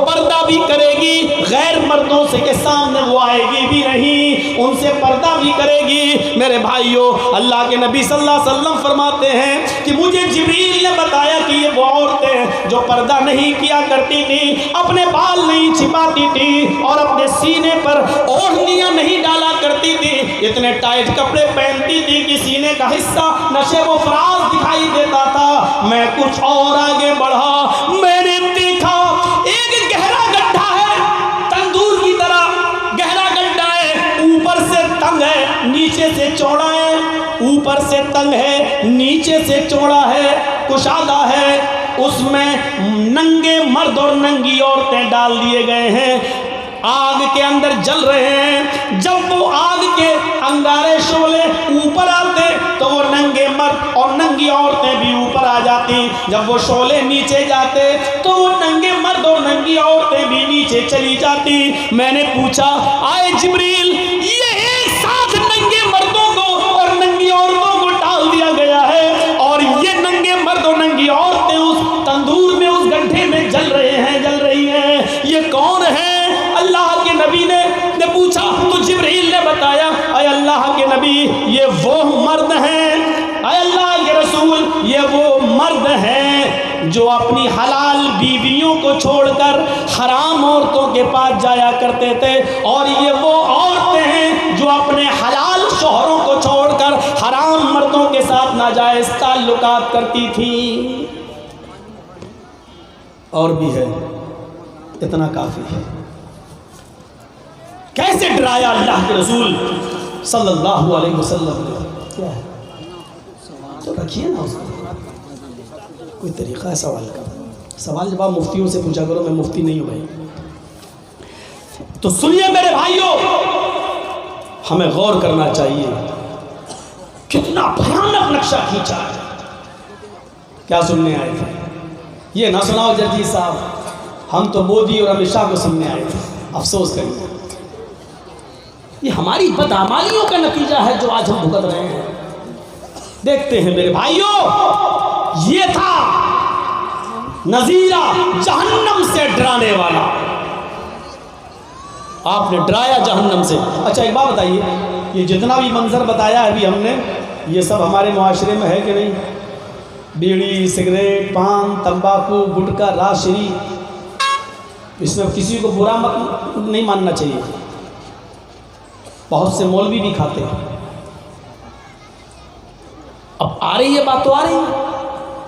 S1: پردہ بھی کرے گی، غیر مردوں سے کے سامنے وہ آئے گی بھی نہیں، ان سے پردہ بھی کرے گی. میرے بھائیوں اللہ کے نبی صلی اللہ علیہ وسلم فرماتے ہیں کہ مجھے جبریل نے بتایا کہ یہ وہ عورتیں جو پردہ نہیں کیا کرتی تھی، اپنے بال نہیں چھپاتی تھی اور اپنے سینے پر اوڑھنیاں نہیں ڈالا کرتی تھی، اتنے ٹائٹ کپڑے پہنتی تھی کہ سینے کا حصہ نشیب و فراز دکھائی دیتا تھا. میں کچھ اور آگے بڑھا، میں نے دیکھا ایک گہرا گڈھا ہے، تندور کی طرح گہرا گڈھا ہے، اوپر سے تنگ ہے نیچے سے چوڑا ہے، اوپر سے تنگ ہے نیچے سے چوڑا ہے، کشادہ ہے. اس میں ننگے مرد اور ننگی عورتیں ڈال دیے گئے ہیں، آگ کے اندر جل رہے ہیں. جب وہ آگ کے انگارے شعلے اوپر آتے تو وہ ننگے مرد اور ننگی عورتیں بھی اوپر آ جاتی، جب وہ شعلے نیچے جاتے تو وہ ننگے مرد اور ننگی عورتیں بھی نیچے چلی جاتی. میں نے پوچھا آئے جبریل یہ ایک ساتھ ننگے مردوں کو اور ننگی عورتوں کو ڈال دیا گیا ہے اور یہ ننگے مرد اور ننگی عورتیں اس تندور میں اس گڈھے میں جل رہے ہیں، جل رہی ہیں، یہ کون ہے؟ اللہ کے نبی نے پوچھا تو جبریل نے بتایا اے اللہ کے نبی یہ وہ مرد ہیں، اے اللہ کے رسول یہ وہ مرد ہیں جو اپنی حلال بیویوں کو چھوڑ کر حرام عورتوں کے پاس جایا کرتے تھے، اور یہ وہ عورتیں ہیں جو اپنے حلال شوہروں کو چھوڑ کر حرام مردوں کے ساتھ ناجائز تعلقات کرتی تھیں. اور بھی ہے، اتنا کافی ہے. کیسے ڈرایا اللہ کے رسول صلی اللہ علیہ وسلم نے؟ کیا ہے تو رکھیے نا اس کو. کوئی طریقہ ہے سوال کا؟ سوال جواب مفتیوں سے پوچھا کرو، میں مفتی نہیں ہوں بھائی۔ تو سنیے میرے بھائیوں، ہمیں غور کرنا چاہیے، کتنا بھیانک نقشہ کھینچا ہے۔ کیا سننے آئے تھے؟ یہ نہ سناؤ جرجی صاحب، ہم تو مودی اور امت شاہ کو سننے آئے تھے۔ افسوس کریے، یہ ہماری بدعمالیوں کا نتیجہ ہے جو آج ہم بھگت رہے ہیں۔ دیکھتے ہیں میرے بھائیوں، یہ تھا نذیرہ جہنم سے ڈرانے والا، آپ نے ڈرایا جہنم سے۔ اچھا ایک بات بتائیے، یہ جتنا بھی منظر بتایا ہے ابھی ہم نے، یہ سب ہمارے معاشرے میں ہے کہ نہیں؟ بیڑی، سگریٹ، پان، تمباکو، گٹکا، راشری، اس میں کسی کو برا نہیں ماننا چاہیے۔ بہت سے مولوی بھی کھاتے ہیں۔ اب آ رہی ہے بات، تو آ رہی ہے،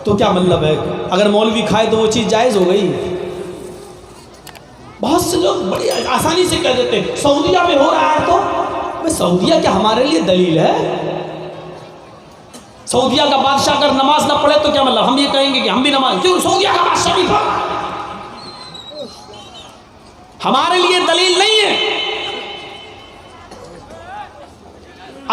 S1: تو کیا مطلب ہے اگر مولوی کھائے تو وہ چیز جائز ہو گئی؟ بہت سے لوگ بڑی آسانی سے کہہ دیتے ہیں سعودیہ میں ہو رہا ہے، تو سعودیہ کیا ہمارے لیے دلیل ہے؟ سعودیہ کا بادشاہ اگر نماز نہ پڑھے تو کیا مطلب ہم یہ کہیں گے کہ ہم بھی نماز؟ کیوں؟ سعودیہ کا بادشاہ بھی پڑھا، ہمارے لیے دلیل نہیں ہے۔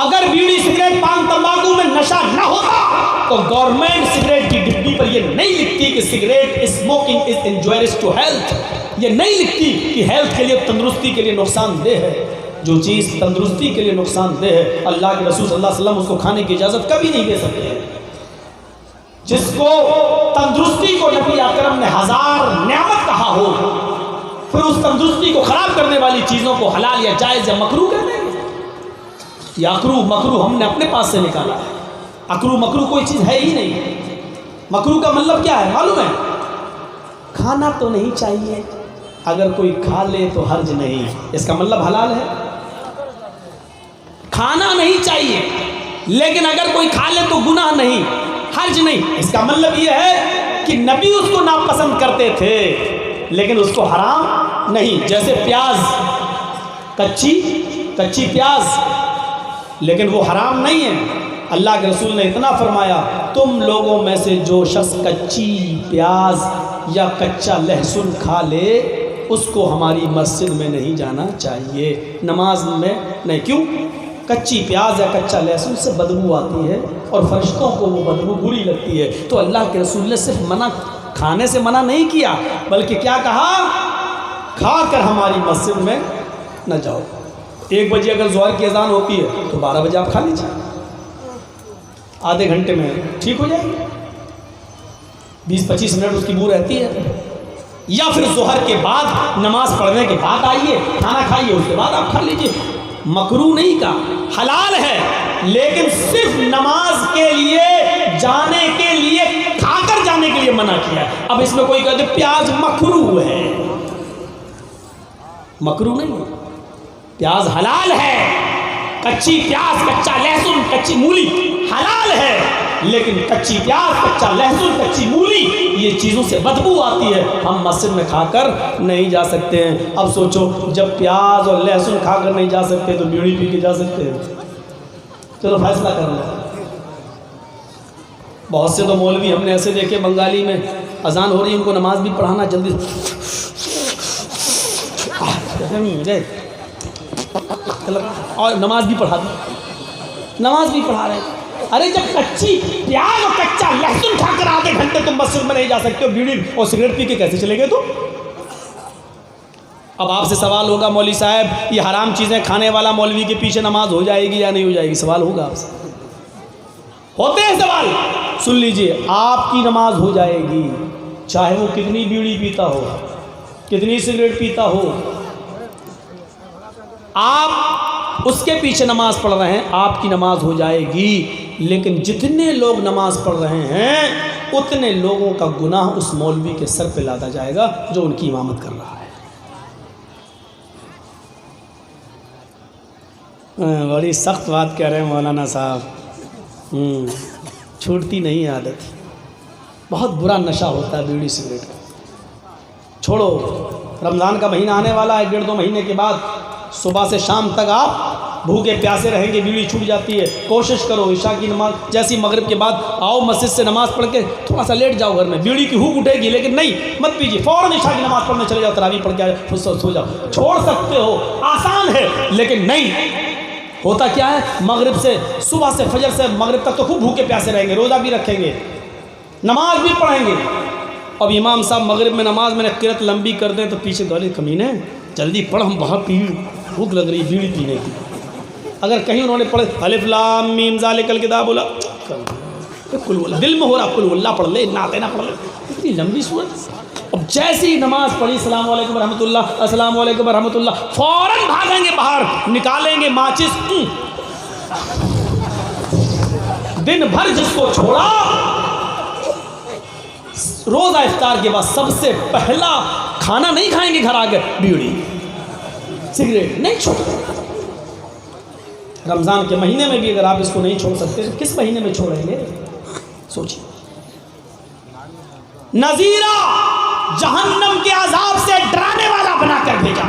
S1: اگر بیڑی، سگریٹ، پان، تمباکو میں نشہ نہ ہوتا تو گورنمنٹ سگریٹ کی ڈبی پر یہ نہیں لکھتی کہ cigarette smoking is injurious to health, یہ نہیں لکھتی کہ ہیلتھ کے لیے، تندرستی کے لیے نقصان دہ ہے۔ جو چیز تندرستی کے لیے نقصان دہ ہے، اللہ کے رسول صلی اللہ علیہ وسلم اس کو کھانے کی اجازت کبھی نہیں دے سکتے ہیں۔ جس کو تندرستی کو نبی اکرم نے 1000 نعمت کہا ہو، پھر اس تندرستی کو خراب کرنے والی چیزوں کو حلال یا جائز یا مکروہ کہہ دیں گے؟ یا اکرو مکرو ہم نے اپنے پاس سے نکالا ہے۔ اکرو مکرو کوئی چیز ہے ہی نہیں۔ مکرو کا مطلب کیا ہے معلوم ہے؟ کھانا تو نہیں چاہیے، اگر کوئی کھا لے تو حرج نہیں، اس کا مطلب حلال ہے۔ کھانا نہیں چاہیے لیکن اگر کوئی کھا لے تو گناہ نہیں، حرج نہیں، اس کا مطلب یہ ہے کہ نبی اس کو ناپسند کرتے تھے لیکن اس کو حرام نہیں۔ جیسے پیاز، کچی پیاز، لیکن وہ حرام نہیں ہے۔ اللہ کے رسول نے اتنا فرمایا، تم لوگوں میں سے جو شخص کچی پیاز یا کچا لہسن کھا لے اس کو ہماری مسجد میں نہیں جانا چاہیے، نماز میں نہیں۔ کیوں؟ کچی پیاز یا کچا لہسن سے بدبو آتی ہے اور فرشتوں کو وہ بدبو بری لگتی ہے۔ تو اللہ کے رسول نے صرف کھانے سے منع نہیں کیا، بلکہ کیا کہا؟ کھا کر ہماری مسجد میں نہ جاؤ۔ 1 بجے اگر ظہر کی اذان ہوتی ہے تو 12 بجے آپ کھا لیجیے، آدھے گھنٹے میں ٹھیک ہو جائے گی، 20-25 منٹ اس کی بو رہتی ہے۔ یا پھر ظہر کے بعد نماز پڑھنے کے بعد آئیے، کھانا کھائیے، اس کے بعد آپ کھا لیجیے۔ مکروہ نہیں کا، حلال ہے، لیکن صرف نماز کے لیے جانے کے لیے، کھا کر جانے کے لیے منع کیا ہے۔ اب اس میں کوئی کہتے پیاز مکروہ ہے، مکروہ نہیں ہے، پیاز حلال ہے۔ کچی پیاز، کچا لہسن، کچی مولی حلال ہے، لیکن کچی پیاز، کچا لہسن، کچی مولی یہ چیزوں سے بدبو آتی ہے، ہم مسجد میں کھا کر نہیں جا سکتے ہیں۔ اب سوچو، جب پیاز اور لہسن کھا کر نہیں جا سکتے تو بیڑی پی کے جا سکتے ہیں؟ چلو فیصلہ کر لیں۔ بہت سے تو مولوی ہم نے ایسے دیکھے، بنگالی میں اذان ہو رہی ہے، ان کو نماز بھی پڑھانا جلدی اور نماز بھی پڑھا دی، نماز بھی پڑھا رہے ہیں۔ ارے جب کچی پیاز اور کچا لہسن کھا کر آدھے گھنٹے تم مسجد میں نہیں جا سکتے ہو، بیڑی اور سگریٹ پی کے کیسے چلے گئے تم؟ اب آپ سے سوال ہوگا مولوی صاحب یہ حرام چیزیں کھانے والا مولوی کے پیچھے نماز ہو جائے گی یا نہیں ہو جائے گی؟ سوال ہوگا آپ سے، ہوتے ہیں سوال۔ سن لیجئے، آپ کی نماز ہو جائے گی، چاہے وہ کتنی بیڑی پیتا ہو، کتنی سگریٹ پیتا ہو، آپ اس کے پیچھے نماز پڑھ رہے ہیں، آپ کی نماز ہو جائے گی، لیکن جتنے لوگ نماز پڑھ رہے ہیں اتنے لوگوں کا گناہ اس مولوی کے سر پہ لادا جائے گا جو ان کی امامت کر رہا ہے۔ بڑی سخت بات کہہ رہے ہیں مولانا صاحب، چھوٹتی نہیں عادت، بہت برا نشہ ہوتا ہے بیڑی سگریٹ کا۔ چھوڑو، رمضان کا مہینہ آنے والا ہے، 1.5-2 مہینے کے بعد صبح سے شام تک آپ بھوکے پیاسے رہیں گے بیڑی چھوٹ جاتی ہے. کوشش کرو عشاء کی نماز جیسی مغرب کے بعد آؤ مسجد سے نماز پڑھ کے تھوڑا سا لیٹ جاؤ گھر میں. بیڑی کی ہوک اٹھے گی لیکن نہیں مت پیجیے, فوراً عشاء کی نماز پڑھنے چلے جاؤ, تراویح پڑھ کے آئے سو جاؤ. چھوڑ سکتے ہو, آسان ہے لیکن نہیں. ہوتا کیا ہے, مغرب سے صبح سے فجر سے مغرب تک تو خوب بھوکے پیاسے رہیں گے, روزہ بھی رکھیں گے, نماز بھی پڑھیں گے. اب امام صاحب مغرب میں نماز میں نے قرت لمبی کر دیں تو پیچھے گالے کمینے جلدی پڑھ, ہم وہاں بھوک لگ رہی بیڑی پینے کی. اگر کہیں انہوں نے پڑھے الف لام میم ذالک الکتاب بولا کل دل میں ہو رہا کل اللہ پڑھ لے, نہ پڑھ لے, اتنی لمبی سورت. اب جیسے ہی نماز پڑھی السلام علیکم ورحمۃ اللہ, السلام علیکم ورحمۃ اللہ, فوراً بھاگیں گے باہر, نکالیں گے ماچس. دن بھر جس کو چھوڑا, روزہ افطار کے بعد سب سے پہلا کھانا نہیں کھائیں گے گھر آ کے, بیڑی سگریٹ نہیں چھوڑ. رمضان کے مہینے میں بھی اگر آپ اس کو نہیں چھوڑ سکتے تو کس مہینے میں چھوڑیں گے؟ سوچیے. نذیرہ جہنم کے عذاب سے ڈرانے والا بنا کر بھیجا.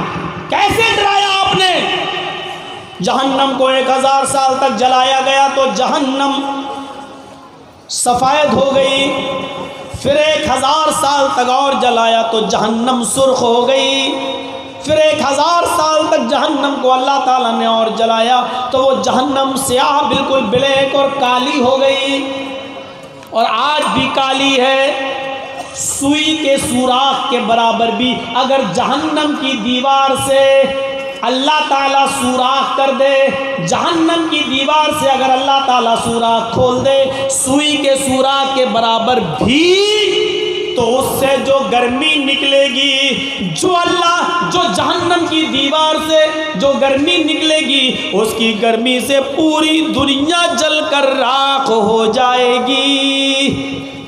S1: کیسے ڈرایا آپ نے؟ جہنم کو 1000 سال تک جلایا گیا تو جہنم سفید ہو گئی, پھر 1000 سال تک اور جلایا تو جہنم سرخ ہو گئی, پھر 1000 سال تک جہنم کو اللہ تعالیٰ نے اور جلایا تو وہ جہنم سیاہ بالکل بلیک اور کالی ہو گئی, اور آج بھی کالی ہے. سوئی کے سوراخ کے برابر بھی اگر جہنم کی دیوار سے اللہ تعالیٰ سوراخ کر دے, جہنم کی دیوار سے اگر اللہ تعالیٰ سوراخ کھول دے سوئی کے سوراخ کے برابر بھی, تو اس سے جو گرمی نکلے گی, جو جہنم کی دیوار سے جو گرمی نکلے گی, اس کی گرمی سے پوری دنیا جل کر راکھ ہو جائے گی.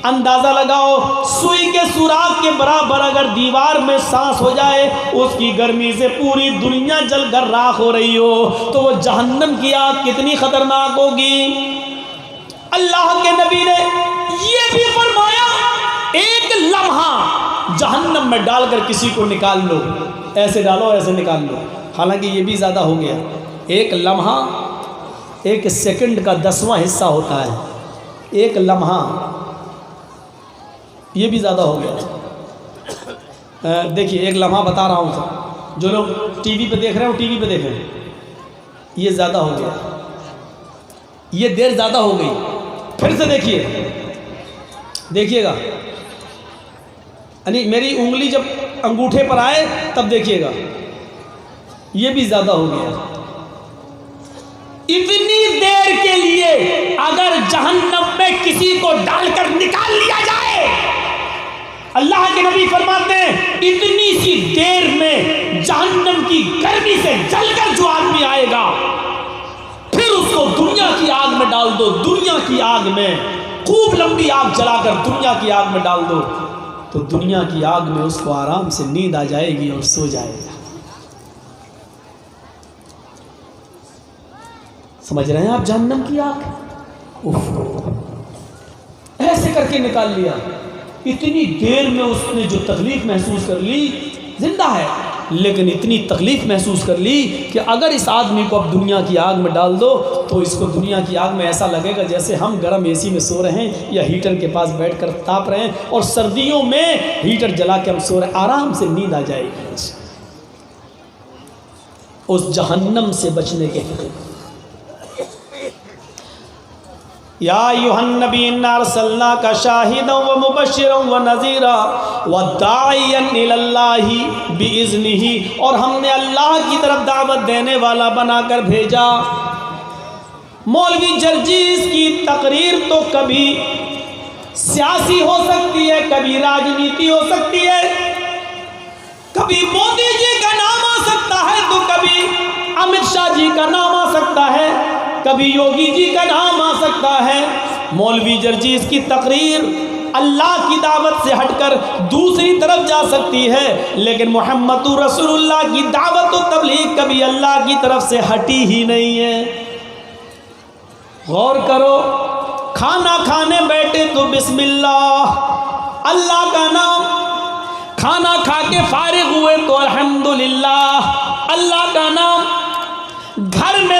S1: اندازہ لگاؤ, سوئی کے سوراخ کے برابر اگر دیوار میں سانس ہو جائے, اس کی گرمی سے پوری دنیا جل کر راکھ ہو رہی ہو, تو وہ جہنم کی آگ کتنی خطرناک ہوگی. اللہ کے نبی نے یہ بھی فرمایا, ایک لمحہ جہنم میں ڈال کر کسی کو نکال لو, ایسے ڈالو ایسے نکال لو. حالانکہ یہ بھی زیادہ ہو گیا. ایک لمحہ 1 سیکنڈ کا 10واں حصہ ہوتا ہے. ایک لمحہ, یہ بھی زیادہ ہو گیا. دیکھیے ایک لمحہ بتا رہا ہوں سر, جو لوگ ٹی وی پہ دیکھ رہے ہیں وہ ٹی وی پہ دیکھ رہے ہیں, یہ زیادہ ہو گیا, یہ دیر زیادہ ہو گئی. پھر سے دیکھیے گا, یعنی میری انگلی جب انگوٹھے پر آئے تب دیکھیے گا, یہ بھی زیادہ ہو گیا. اتنی دیر کے لیے اگر جہنم میں کسی کو ڈال کر نکال لیا جائے, اللہ کے نبی فرماتے ہیں اتنی سی دیر میں جہنم کی گرمی سے جل کر جو آدمی آئے گا, پھر اس کو دنیا کی آگ میں ڈال دو, دنیا کی آگ میں خوب لمبی آگ جلا کر دنیا کی آگ میں ڈال دو, تو دنیا کی آگ میں اس کو آرام سے نیند آ جائے گی اور سو جائے گا. سمجھ رہے ہیں آپ جہنم کی آگ؟ ایسے کر کے نکال لیا. اتنی دیر میں اس نے جو تکلیف محسوس کر لی, زندہ ہے لیکن اتنی تکلیف محسوس کر لی کہ اگر اس آدمی کو اب دنیا کی آگ میں ڈال دو تو اس کو دنیا کی آگ میں ایسا لگے گا جیسے ہم گرم اے سی میں سو رہے ہیں یا ہیٹر کے پاس بیٹھ کر تاپ رہے ہیں, اور سردیوں میں ہیٹر جلا کے ہم سو رہے ہیں, آرام سے نیند آ جائے گی. اس جہنم سے بچنے کے لیے یا ایھا النبی انا ارسلناک شاہدا ومبشرا ونذیرا وداعیا الی اللہ باذنہ, اور ہم نے اللہ کی طرف دعوت دینے والا بنا کر بھیجا. مولوی جرجیز کی تقریر تو کبھی سیاسی ہو سکتی ہے, کبھی راجنیتی ہو سکتی ہے, کبھی مودی جی کا نام آ سکتا ہے تو کبھی امت شاہ جی کا نام آ سکتا ہے, کبھی یوگی جی کا نام آ سکتا ہے. مولوی جرجیز کی تقریر اللہ کی دعوت سے ہٹ کر دوسری طرف جا سکتی ہے, لیکن محمد رسول اللہ کی دعوت و تبلیغ کبھی اللہ کی طرف سے ہٹی ہی نہیں ہے. غور کرو, کھانا کھانے بیٹھے تو بسم اللہ, اللہ کا نام, کھانا کھا کے فارغ ہوئے تو الحمدللہ اللہ کا نام, گھر میں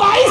S1: 22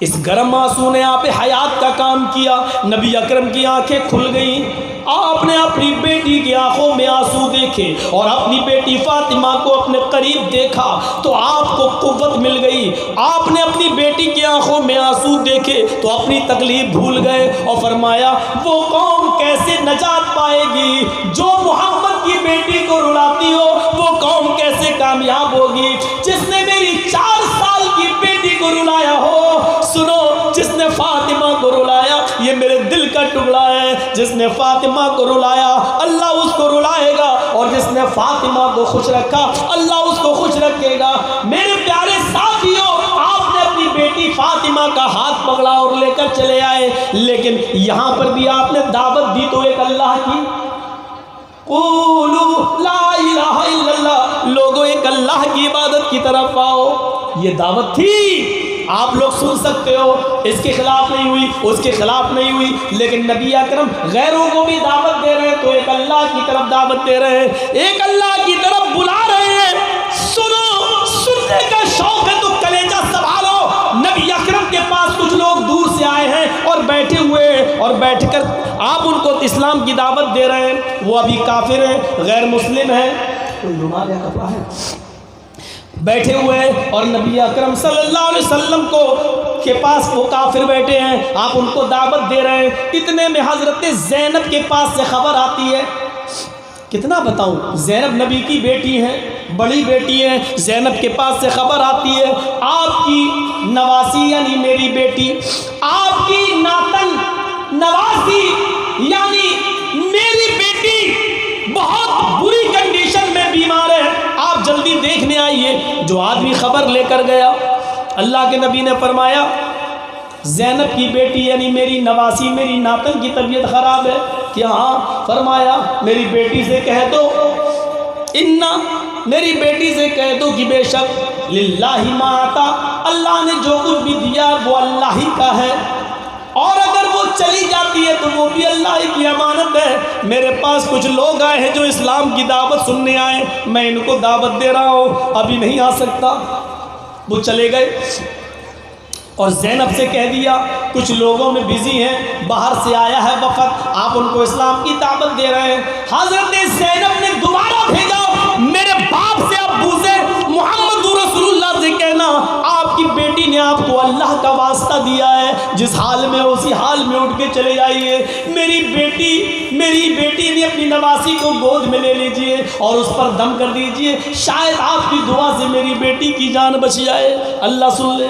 S1: اس گرم آنسو نے آپ حیات کا کام کیا. نبی اکرم کی آنکھیں کھل گئیں. آپ نے اپنی بیٹی کی آنکھوں میں آنسو دیکھے اور اپنی بیٹی فاطمہ کو اپنے قریب دیکھا تو آپ کو قوت مل گئی. آپ نے اپنی بیٹی کی آنکھوں میں آنسو دیکھے تو اپنی تکلیف بھول گئے اور فرمایا وہ قوم کیسے نجات پائے گی جو محمد کی بیٹی کو رلاتی ہو. وہ قوم کیسے کامیاب ہوگی جس نے میری 4 سال کی بیٹی کو رلایا ہو. سنو، جس نے فاطمہ کو رلایا یہ میرے دل کا ٹکڑا ہے. جس نے فاطمہ کو رلایا اللہ اس کو رلائے گا، اور جس نے فاطمہ کو خوش رکھا اللہ اس کو خوش رکھے گا. میرے پیارے ساتھیوں، آپ نے اپنی بیٹی فاطمہ کا ہاتھ پکڑا اور لے کر چلے آئے، لیکن یہاں پر بھی آپ نے دعوت دی تو ایک اللہ کی. قولوا لا الہ الا اللہ، لوگوں ایک اللہ کی عبادت کی طرف آؤ. یہ دعوت تھی. آپ لوگ سن سکتے ہو اس کے خلاف نہیں ہوئی، اس کے خلاف نہیں ہوئی، لیکن نبی اکرم غیروں کو بھی دعوت دے رہے ہیں تو ایک اللہ کی طرف دعوت دے رہے ہیں، ایک اللہ کی طرف بلا رہے ہیں. سنو، سننے کا شوق ہے تو کلیجہ سنبھالو. نبی اکرم کے پاس کچھ لوگ دور سے آئے ہیں اور بیٹھے ہوئے اور بیٹھ کر آپ ان کو اسلام کی دعوت دے رہے ہیں. وہ ابھی کافر ہیں، غیر مسلم ہیں. کوئی رومال یا کپڑا ہے؟ بیٹھے ہوئے اور نبی اکرم صلی اللہ علیہ وسلم کے پاس وہ کافر بیٹھے ہیں. آپ ان کو دعوت دے رہے ہیں. اتنے میں حضرت زینب کے پاس سے خبر آتی ہے. کتنا بتاؤں، زینب نبی کی بیٹی ہیں، بڑی بیٹی ہیں. زینب کے پاس سے خبر آتی ہے آپ کی نواسی یعنی میری بیٹی، آپ کی ناتن نواسی یعنی میری بیٹی بہت بری کنڈیشن میں بیمار ہے، آپ جلدی دیکھنے آئیے. جو آدمی خبر لے کر گیا، اللہ کے نبی نے فرمایا زینب کی بیٹی یعنی میری نواسی میری ناتن کی طبیعت خراب ہے کہ ہاں. فرمایا میری بیٹی سے کہہ دو میری بیٹی سے کہہ دو کہ بے شک للہ ما آتا، اللہ نے جو کچھ بھی دیا وہ اللہ ہی کا ہے، اور اگر وہ چلی جاتی ہے تو وہ بھی اللہ ہی کی امانت ہے. میرے پاس کچھ لوگ آئے ہیں جو اسلام کی دعوت سننے آئے، میں ان کو دعوت دے رہا ہوں، ابھی نہیں آ سکتا. وہ چلے گئے اور زینب سے کہہ دیا کچھ لوگوں میں بزی ہیں، باہر سے آیا ہے وفد، آپ ان کو اسلام کی دعوت دے رہے ہیں. حضرت زینب نے دوبارہ بھیجا میرے باپ سے ابو سے محمد رسول اللہ سے کہنا آپ کی بیٹی نے آپ کو اللہ کا واسطہ دیا ہے، جس حال میں اسی حال میں اٹھ کے چلے جائیے. میری بیٹی نے اپنی نواسی کو گود میں لے لیجئے اور اس پر دم کر دیجئے، شاید آپ کی دعا سے میری بیٹی کی جان بچ جائے. اللہ سن لے.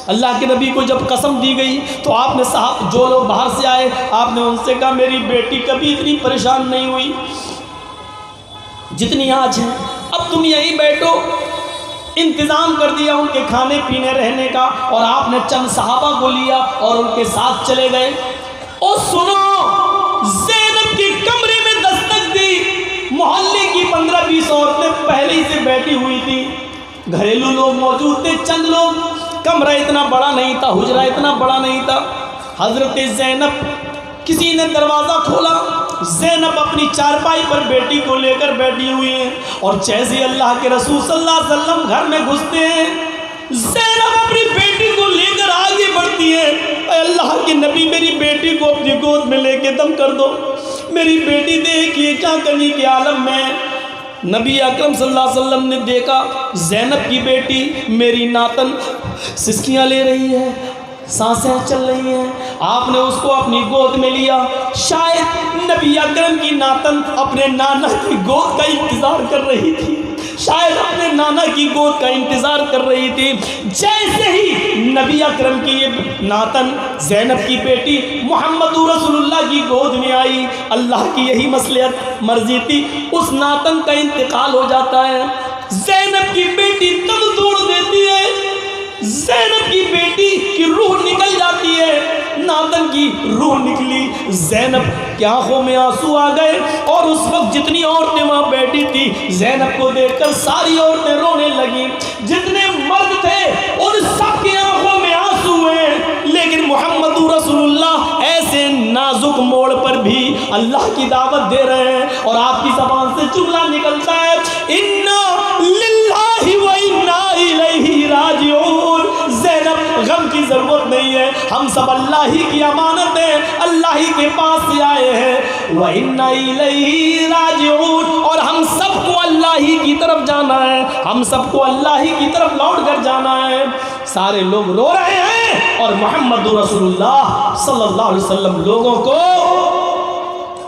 S1: اللہ کے نبی کو جب قسم دی گئی تو آپ نے جو لوگ باہر سے آئے آپ نے ان سے کہا میری بیٹی کبھی اتنی پریشان نہیں ہوئی جتنی آج ہے، اب تم یہیں بیٹھو. انتظام کر دیا ان کے کھانے پینے رہنے کا، اور آپ نے چند صحابہ کو لیا اور ان کے ساتھ چلے گئے. اور سنو، زینب کی کمرے میں دستک دی. محلے کی 15-20 عورتیں پہلے ہی سے بیٹھی ہوئی تھی، گھریلو لوگ موجود تھے، چند لوگ. کمرہ اتنا بڑا نہیں تھا، حجرہ اتنا بڑا نہیں تھا. حضرت زینب، کسی نے دروازہ کھولا، زینب اپنی چارپائی پر بیٹی کو لے کر بیٹھی ہوئی ہیں، اور جیسے اللہ کے رسول صلی اللہ علیہ وسلم گھر میں گھستے ہیں زینب اپنی بیٹی کو لے کر آگے بڑھتی ہے. اے اللہ کے نبی میری بیٹی کو اپنی گود میں لے کے دم کر دو، میری بیٹی دیکھیے کیا کمی کے عالم میں. نبی اکرم صلی اللہ علیہ وسلم نے دیکھا زینب کی بیٹی میری ناتن سسکیاں لے رہی ہے، سانسیں چل رہی ہیں. آپ نے اس کو اپنی گود میں لیا. شاید نبی اکرم کی ناتن اپنے نانا کی گود کا انتظار کر رہی تھی، شاید اپنے نانا کی گود کا انتظار کر رہی تھی. جیسے ہی نبی اکرم کی یہ ناتن زینب کی بیٹی محمد رسول اللہ کی گود میں آئی، اللہ کی یہی مصلحت مرضی تھی، اس ناتن کا انتقال ہو جاتا ہے. زینب کی بیٹی دم توڑ دیتی ہے، زینب کی بیٹی کی روح نکل جاتی ہے. ناتن کی روح نکلی، زینب کی آنکھوں میں آنسو آ گئے، اور اس وقت جتنی عورتیں وہاں بیٹھی تھی زینب کو دیکھ کر ساری عورتیں رونے لگیں. جتنے مرد تھے ان سب کی آنکھوں میں آنسو ہیں، لیکن محمد رسول اللہ ایسے نازک موڑ پر بھی اللہ کی دعوت دے رہے ہیں، اور آپ کی زبان سے جملہ نکلتا ہے اِنَّا لِلَّهِ وَإِنَّا إِلَيْهِ رَاجِعُونَ. زینب غم کی ضرورت نہیں ہے، ہم سب اللہ ہی کی امانت ہے، اللہ ہی کے پاس سے آئے ہیں۔ وَإِنَّا إِلَيْهِ رَاجِعُونَ، اور ہم سب کو اللہ ہی کی طرف جانا ہے، ہم سب کو اللہ ہی کی طرف لوٹ کر جانا ہے۔ سارے لوگ رو رہے ہیں اور محمد رسول اللہ صلی اللہ علیہ وسلم لوگوں کو،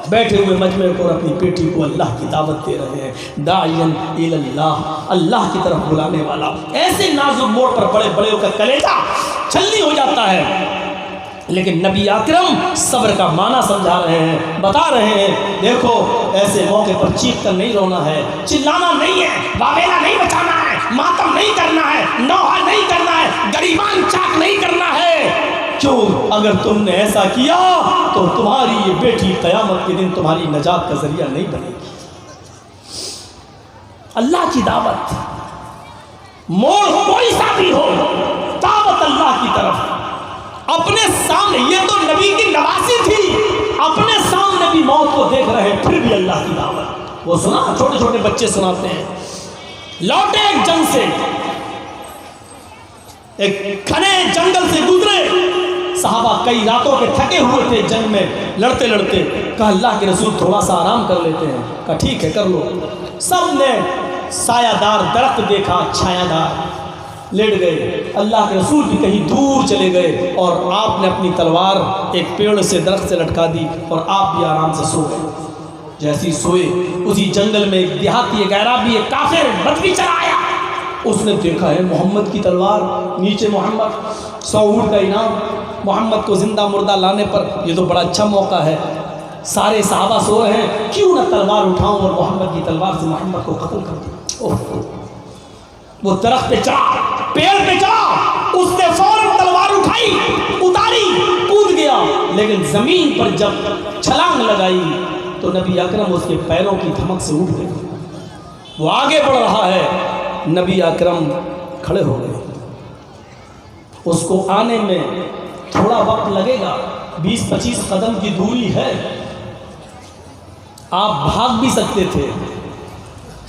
S1: بیٹھے ہوئے مجمع کو اور اپنی بیٹی کو اللہ کی دعوت دے رہے ہیں۔ داعیاً الی اللہ، اللہ کی طرف بلانے والا۔ ایسے نازک موڑ پر بڑے بڑے کا کلیجہ چھلنی ہو جاتا ہے، لیکن نبی اکرم صبر کا معنی سمجھا رہے ہیں، بتا رہے ہیں دیکھو ایسے موقع پر چیخ کر نہیں رونا ہے، چلانا نہیں ہے، واویلا نہیں بچانا ہے، ماتم نہیں کرنا ہے، نوحہ نہیں کرنا ہے، گریبان چاک نہیں کرنا ہے۔ کیوں؟ اگر تم نے ایسا کیا تو تمہاری یہ بیٹی قیامت کے دن تمہاری نجات کا ذریعہ نہیں بنے گی۔ اللہ کی دعوت، موڑ کوئی سا بھی ہو، دعوت اللہ کی طرف۔ اپنے سامنے، یہ تو نبی کی نواسی تھی، اپنے سامنے بھی موت کو دیکھ رہے پھر بھی اللہ کی دعوت۔ وہ سنا، چھوٹے چھوٹے بچے سناتے ہیں، لوٹے ایک جنگ سے، ایک گھنے جنگل سے گزرے، صحابہ کئی راتوں کے تھکے ہوئے تھے جنگ میں لڑتے لڑتے، کہا اللہ کے رسول تھوڑا سا آرام کر لیتے ہیں، کہا ٹھیک ہے کر لو۔ سب نے سایہ دار درخت دیکھا، چھایا دار، لیٹ گئے۔ اللہ کے رسول بھی کہیں دور چلے گئے اور آپ نے اپنی تلوار ایک پیڑ سے درخت سے لٹکا دی اور آپ بھی آرام سے سو گئے۔ جیسی سوئے، اسی جنگل میں ایک دیہاتی، ایک عربی، ایک کافر بدوی چلا آیا۔ اس نے دیکھا ہے محمد کی تلوار، نیچے محمد، 100 اونٹ کا انعام، محمد کو زندہ مردہ لانے پر، یہ تو بڑا اچھا موقع ہے۔ سارے صحابہ سو رہے ہیں، کیوں نہ تلوار اٹھاؤں اور محمد کی تلوار سے محمد کو قتل کر دوں۔ وہ درخت پہ چڑھا، پیڑ پہ چڑھا، اس نے فوراً تلوار اٹھائی، اتاری، کود گیا، لیکن زمین پر جب چھلانگ لگائی تو نبی اکرم اس کے پیروں کی دھمک سے اٹھ گئے۔ وہ آگے بڑھ رہا ہے، نبی اکرم کھڑے ہو گئے۔ اس کو آنے میں تھوڑا وقت لگے گا، 20-25 قدم کی دوری ہے، آپ بھاگ بھی سکتے تھے۔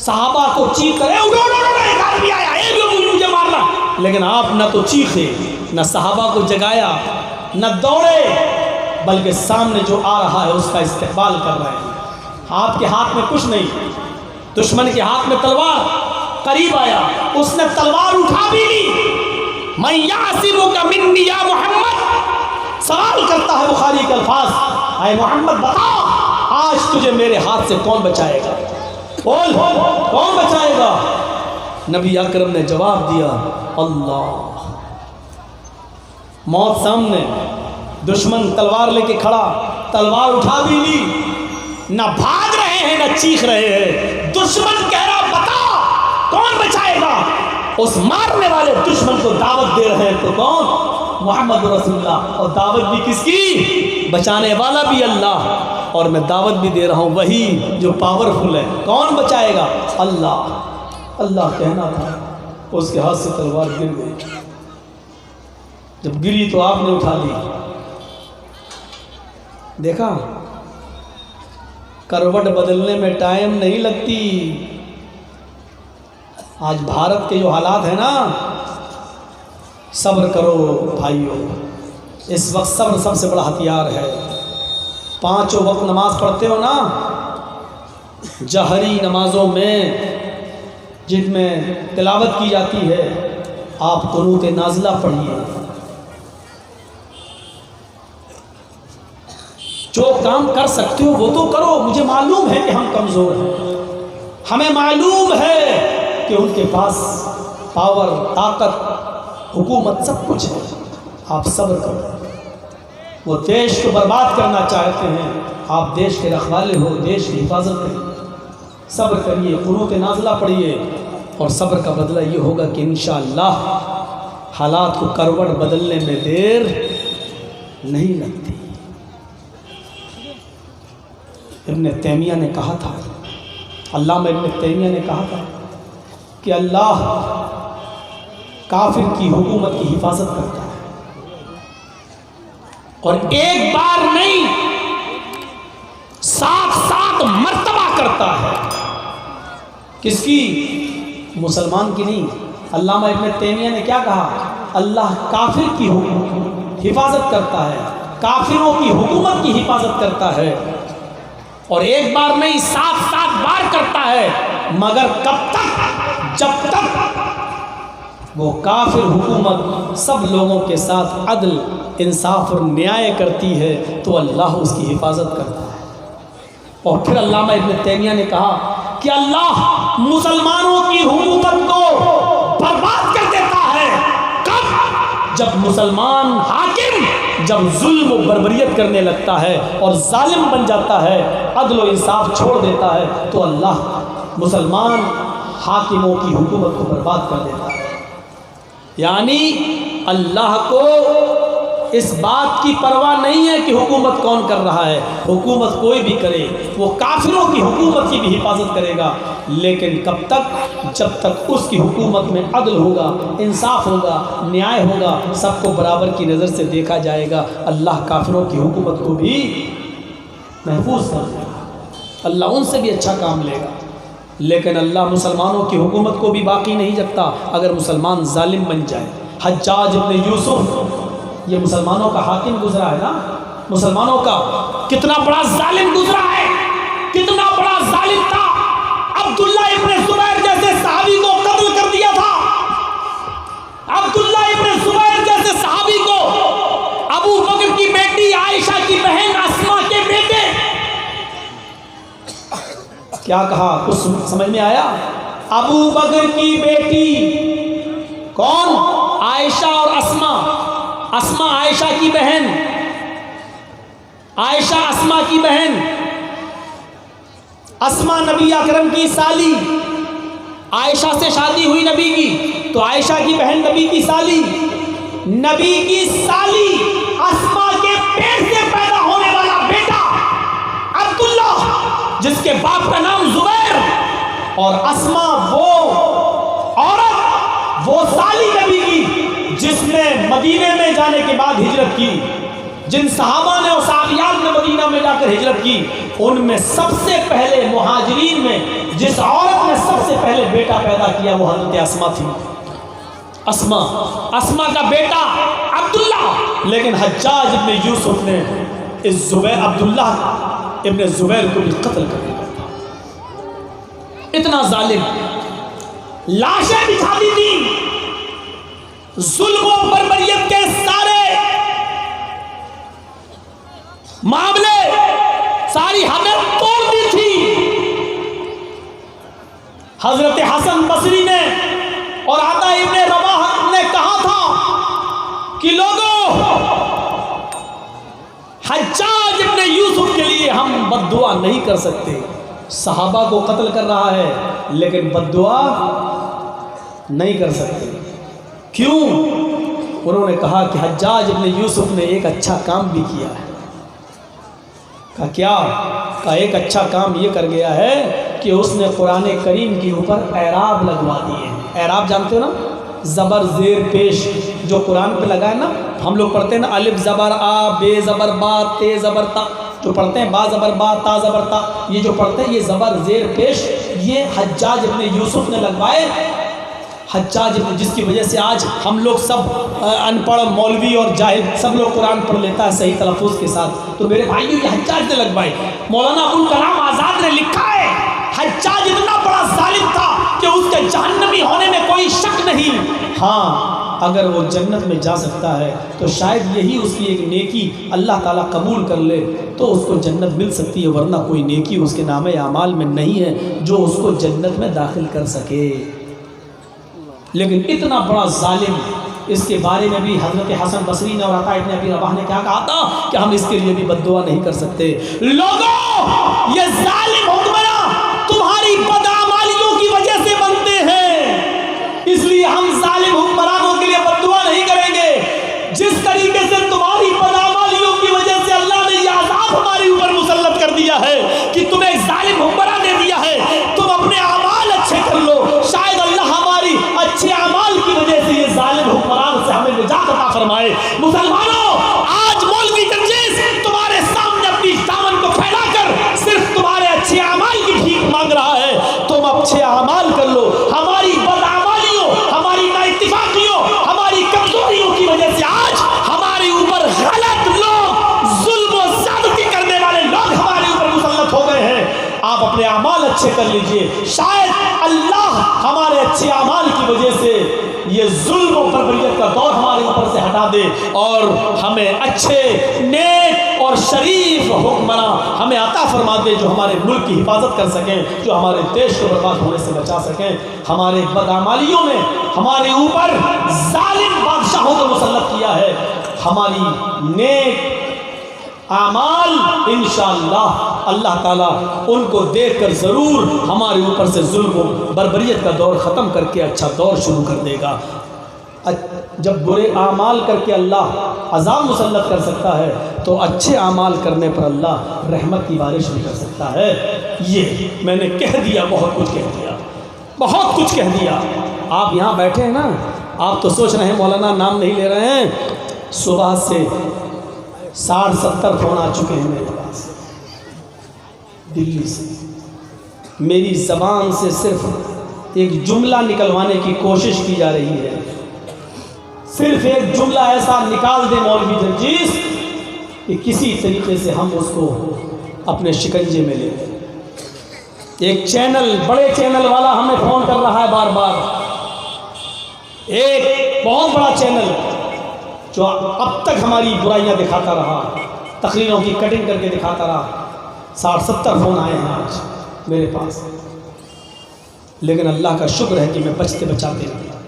S1: صحابہ کو چیخ کرے ایک آدمی آیا، مجھے مارنا، لیکن آپ نہ تو چیخے، نہ صحابہ کو جگایا، نہ دوڑے، بلکہ سامنے جو آ رہا ہے اس کا استقبال کر رہے ہیں۔ آپ کے ہاتھ میں کچھ نہیں، دشمن کے ہاتھ میں تلوار، قریب آیا، اس نے تلوار اٹھا بھی لی۔ من یعصمک منی یا محمد، سوال کرتا ہے بخاری کے الفاظ، اے محمد بتا آج تجھے میرے ہاتھ سے کون بچائے گا؟ بول کون بچائے گا؟ نبی اکرم نے جواب دیا اللہ۔ موت سامنے، دشمن تلوار لے کے کھڑا، تلوار اٹھا بھی لی، نہ بھاگ رہے ہیں نہ چیخ رہے ہیں۔ دشمن کہہ رہا بتا کون بچائے گا؟ اس مارنے والے دشمن کو دعوت دے رہے ہیں تو کون؟ محمد رسول اللہ۔ اور دعوت بھی کس کی؟ بچانے والا بھی اللہ، اور میں دعوت بھی دے رہا ہوں وہی جو پاورفل ہے۔ کون بچائے گا؟ اللہ۔ اللہ کہنا تھا، اس کے ہاتھ سے تلوار گر گئی۔ جب گری تو آپ نے اٹھا لی۔ دیکھا، کروٹ بدلنے میں ٹائم نہیں لگتی۔ آج بھارت کے جو حالات ہیں نا، صبر کرو بھائیو، اس وقت صبر سب سے بڑا ہتھیار ہے۔ 5 وقت نماز پڑھتے ہو نا، جہری نمازوں میں جن میں تلاوت کی جاتی ہے، آپ قنوت نازلہ پڑھیے۔ جو کام کر سکتے ہو وہ تو کرو۔ مجھے معلوم ہے کہ ہم کمزور ہیں، ہمیں معلوم ہے کہ ان کے پاس پاور، طاقت، حکومت سب کچھ ہے۔ آپ صبر کرو۔ وہ دیش کو برباد کرنا چاہتے ہیں، آپ دیش کے رکھوالے ہو، دیش کی حفاظت کریں۔ صبر کریے، قنوت نازلہ پڑھیے، اور صبر کا بدلہ یہ ہوگا کہ انشاءاللہ حالات کو کروٹ بدلنے میں دیر نہیں لگتی۔ ابن تیمیہ نے کہا تھا، علامہ ابن تیمیہ نے کہا تھا کہ اللہ کافر کی حکومت کی حفاظت کرتا ہے، اور ایک بار نہیں 7 مرتبہ کرتا ہے۔ کس کی؟ مسلمان کی نہیں۔ علامہ ابن تیمیہ نے کیا کہا؟ اللہ کافر کی حفاظت کرتا ہے، کافروں کی حکومت کی حفاظت کرتا ہے، اور ایک بار نہیں 7 بار کرتا ہے، مگر کب تک؟ جب تک وہ کافر حکومت سب لوگوں کے ساتھ عدل، انصاف اور نیائے کرتی ہے تو اللہ اس کی حفاظت کرتا ہے۔ اور پھر علامہ ابن تیمیہ نے کہا کہ اللہ مسلمانوں کی حکومت کو برباد کر دیتا ہے کب؟ جب مسلمان حاکم جب ظلم و بربریت کرنے لگتا ہے اور ظالم بن جاتا ہے، عدل و انصاف چھوڑ دیتا ہے، تو اللہ مسلمان حاکموں کی حکومت کو برباد کر دیتا ہے۔ یعنی اللہ کو اس بات کی پرواہ نہیں ہے کہ حکومت کون کر رہا ہے، حکومت کوئی بھی کرے، وہ کافروں کی حکومت کی بھی حفاظت کرے گا، لیکن کب تک؟ جب تک اس کی حکومت میں عدل ہوگا، انصاف ہوگا، نیائے ہوگا، سب کو برابر کی نظر سے دیکھا جائے گا، اللہ کافروں کی حکومت کو بھی محفوظ کر دے گا، اللہ ان سے بھی اچھا کام لے گا۔ لیکن اللہ مسلمانوں کی حکومت کو بھی باقی نہیں رکھتا اگر مسلمان ظالم بن جائے۔ حجاج ابن یوسف یہ مسلمانوں کا حاکم گزرا ہے نا، مسلمانوں کا کتنا بڑا ظالم گزرا ہے، کتنا بڑا ظالم تھا۔ عبداللہ ابن زبیر جیسے صحابی کو قتل کر دیا تھا، عبداللہ ابن زبیر جیسے صحابی کو ابو بکر کی بیٹی عائشہ کی بہن اسماء کے بیٹے، کیا کہا کچھ سمجھ میں آیا؟ ابو بکر کی بیٹی کون؟ عائشہ اور اسماء، اسماء عائشہ کی بہن، عائشہ اسماء کی بہن، اسماء نبی اکرم کی سالی، عائشہ سے شادی ہوئی نبی کی تو عائشہ کی بہن نبی کی سالی، نبی کی سالی اسماء کے پیٹ سے پیدا ہونے والا بیٹا عبداللہ جس کے باپ کا نام زبیر، اور اسماء وہ عورت، وہ سالی نبی کی جس نے مدینے میں جانے کے بعد ہجرت کی، جن صحابہ نے اور صحابیات نے مدینہ میں جا کر ہجرت کی، ان میں سب سے پہلے مہاجرین میں جس عورت نے سب سے پہلے بیٹا پیدا کیا وہ حضرت اسماء تھی۔ اسماء کا بیٹا عبداللہ، لیکن حجاج ابن یوسف نے اس عبداللہ ابن زبیر کو بھی قتل کر دیا تھا۔ اتنا ظالم، لاشیں بچھاتی تھی، ظلم و بربریت کے سارے معاملے، ساری حدیں توڑ دی تھی۔ حضرت حسن بصری نے اور عطا ابن رواح نے کہا تھا کہ لوگوں، حجاج ابن یوسف کے لیے ہم بد دعا نہیں کر سکتے، صحابہ کو قتل کر رہا ہے لیکن بد دعا نہیں کر سکتے۔ کیوں؟ انہوں نے کہا کہ حجاج ابن یوسف نے ایک اچھا کام بھی کیا ہے۔ کہا کیا؟ کہا ایک اچھا کام یہ کر گیا ہے کہ اس نے قرآن کریم کے اوپر اعراب لگوا دیے ہیں۔ اعراب جانتے ہو نا، زبر زیر پیش جو قرآن پہ لگا ہے نا، ہم لوگ پڑھتے ہیں نا الف زبر آ، بے زبر با، تے زبر تا، جو پڑھتے ہیں با زبر با، تا زبر تا، یہ جو پڑھتے ہیں یہ زبر زیر پیش، یہ حجاج ابن یوسف نے لگوائے۔ حجاج جس کی وجہ سے آج ہم لوگ سب ان پڑھ مولوی اور جاہل سب لوگ قرآن پڑھ لیتا ہے صحیح تلفظ کے ساتھ، تو میرے بھائیو یہ حجاج نے لگوائی۔ مولانا ابوالکلام آزاد نے لکھا ہے حجاج اتنا بڑا ظالم تھا کہ اس کے جہنمی ہونے میں کوئی شک نہیں، ہاں اگر وہ جنت میں جا سکتا ہے تو شاید یہی اس کی ایک نیکی اللہ تعالیٰ قبول کر لے تو اس کو جنت مل سکتی ہے، ورنہ کوئی نیکی اس کے نامہ اعمال میں نہیں ہے جو اس کو جنت میں داخل کر سکے۔ لیکن اتنا بڑا ظالم، اس کے بارے میں بھی حضرت حسن بصری نے اور عطا ابن ابی رباح نے کیا کہا تھا کہ ہم اس کے لیے بھی بد دعا نہیں کر سکتے۔ لوگوں، یہ ظالم حکمراں تمہاری بدعمالیوں کی وجہ سے بنتے ہیں، اس لیے ہم ظالم حکمرانوں کے لیے بد دعا نہیں کریں گے۔ جس طریقے سے تمہاری بدعمالیوں کی وجہ سے اللہ نے یہ عذاب ہمارے اوپر مسلط کر دیا ہے کہ تمہیں ظالم حکمراں دے دیا ہے، تم اپنے اعمال اچھے کر لو، شاید اللہ ہماری اچھے اعمال کی وجہ سے یہ ظالم حکمران سے ہمیں نجات عطا فرمائے۔ مسلمانوں، آج مولوی تنجیز تمہارے سامنے اپنی دامن کو پھیلا کر صرف تمہارے اچھے اعمال کی بھیک مانگ رہا ہے، تم اچھے اعمال کر لو، ہماری بدعمالیوں، ہماری نااتفاقیوں، ہماری کمزوری اچھے کر لیجئے، شاید اللہ ہمارے اچھے اعمال کی وجہ سے یہ ظلم و بربریت کا دور ہمارے اوپر سے ہٹا دے اور ہمیں اچھے نیک اور شریف حکمراں ہمیں عطا فرما دے، جو ہمارے ملک کی حفاظت کر سکیں، جو ہمارے دیش کو برباد ہونے سے بچا سکیں۔ ہمارے بدعمالیوں میں ہمارے اوپر ظالم بادشاہوں کو مسلط کیا ہے، ہماری نیک اعمال انشاءاللہ اللہ تعالیٰ ان کو دیکھ کر ضرور ہمارے اوپر سے ظلم و بربریت کا دور ختم کر کے اچھا دور شروع کر دے گا۔ جب برے اعمال کر کے اللہ عذاب مسلط کر سکتا ہے تو اچھے اعمال کرنے پر اللہ رحمت کی بارش بھی کر سکتا ہے۔ یہ میں نے کہہ دیا، بہت کچھ کہہ دیا، بہت کچھ کہہ دیا۔ آپ یہاں بیٹھے ہیں نا، آپ تو سوچ رہے ہیں مولانا نام نہیں لے رہے ہیں، صبح سے 60-70 فون آ چکے ہیں میرے پاس دلی سے، میری زبان سے صرف ایک جملہ نکلوانے کی کوشش کی جا رہی ہے، صرف ایک جملہ ایسا نکال دے مولوی جرجیس کہ کسی طریقے سے ہم اس کو اپنے شکنجے میں لے لیں۔ ایک چینل، بڑے چینل والا ہمیں فون کر رہا ہے بار بار، ایک بہت بڑا چینل جو اب تک ہماری برائیاں دکھاتا رہا، تقریروں کی کٹنگ کر کے دکھاتا رہا، 60-70 فون آئے ہیں آج میرے پاس، لیکن اللہ کا شکر ہے کہ میں بچتے بچاتے رہا۔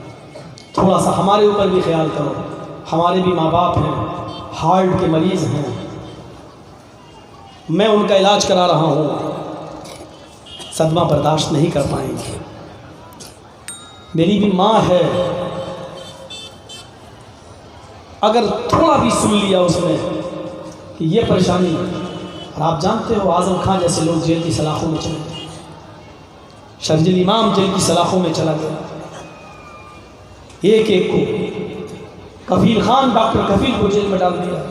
S1: تھوڑا سا ہمارے اوپر بھی خیال کرو، ہمارے بھی ماں باپ ہیں، ہارٹ کے مریض ہیں، میں ان کا علاج کرا رہا ہوں، صدمہ برداشت نہیں کر پائیں گے۔ میری بھی ماں ہے، اگر تھوڑا بھی سن لیا اس میں کہ یہ پریشانی، اور آپ جانتے ہو اعظم خان جیسے لوگ جیل کی سلاخوں میں چلے گئے، شرجیل امام جیل کی سلاخوں میں چلا گیا، ایک ایک کو، کفیل خان ڈاکٹر کفیل کو جیل میں ڈال دیا،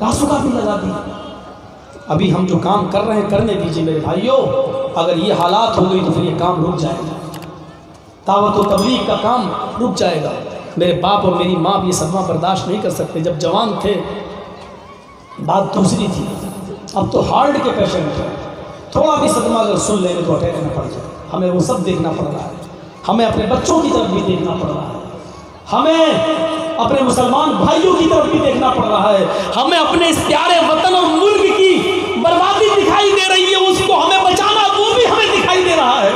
S1: راسو بھی لگا دیا۔ ابھی ہم جو کام کر رہے ہیں کرنے دیجیے میرے بھائیوں، اگر یہ حالات ہو گئی تو پھر یہ کام رک جائے گا، دعوت و تبلیغ کا کام رک جائے گا۔ میرے باپ اور میری ماں بھی یہ صدمہ برداشت نہیں کر سکتے، جب جوان تھے بات دوسری تھی، اب تو ہارٹ کے پیشنٹ ہیں، تھوڑا بھی صدمہ اگر سن لیں تو اٹیک نہ پڑ جائے۔ ہمیں وہ سب دیکھنا پڑ رہا ہے، ہمیں اپنے بچوں کی طرف بھی دیکھنا پڑ رہا ہے، ہمیں اپنے مسلمان بھائیوں کی طرف بھی دیکھنا پڑ رہا ہے، ہمیں اپنے اس پیارے وطن اور ملک کی بربادی دکھائی دے رہی ہے، اس کو ہمیں بچانا وہ بھی ہمیں دکھائی دے رہا ہے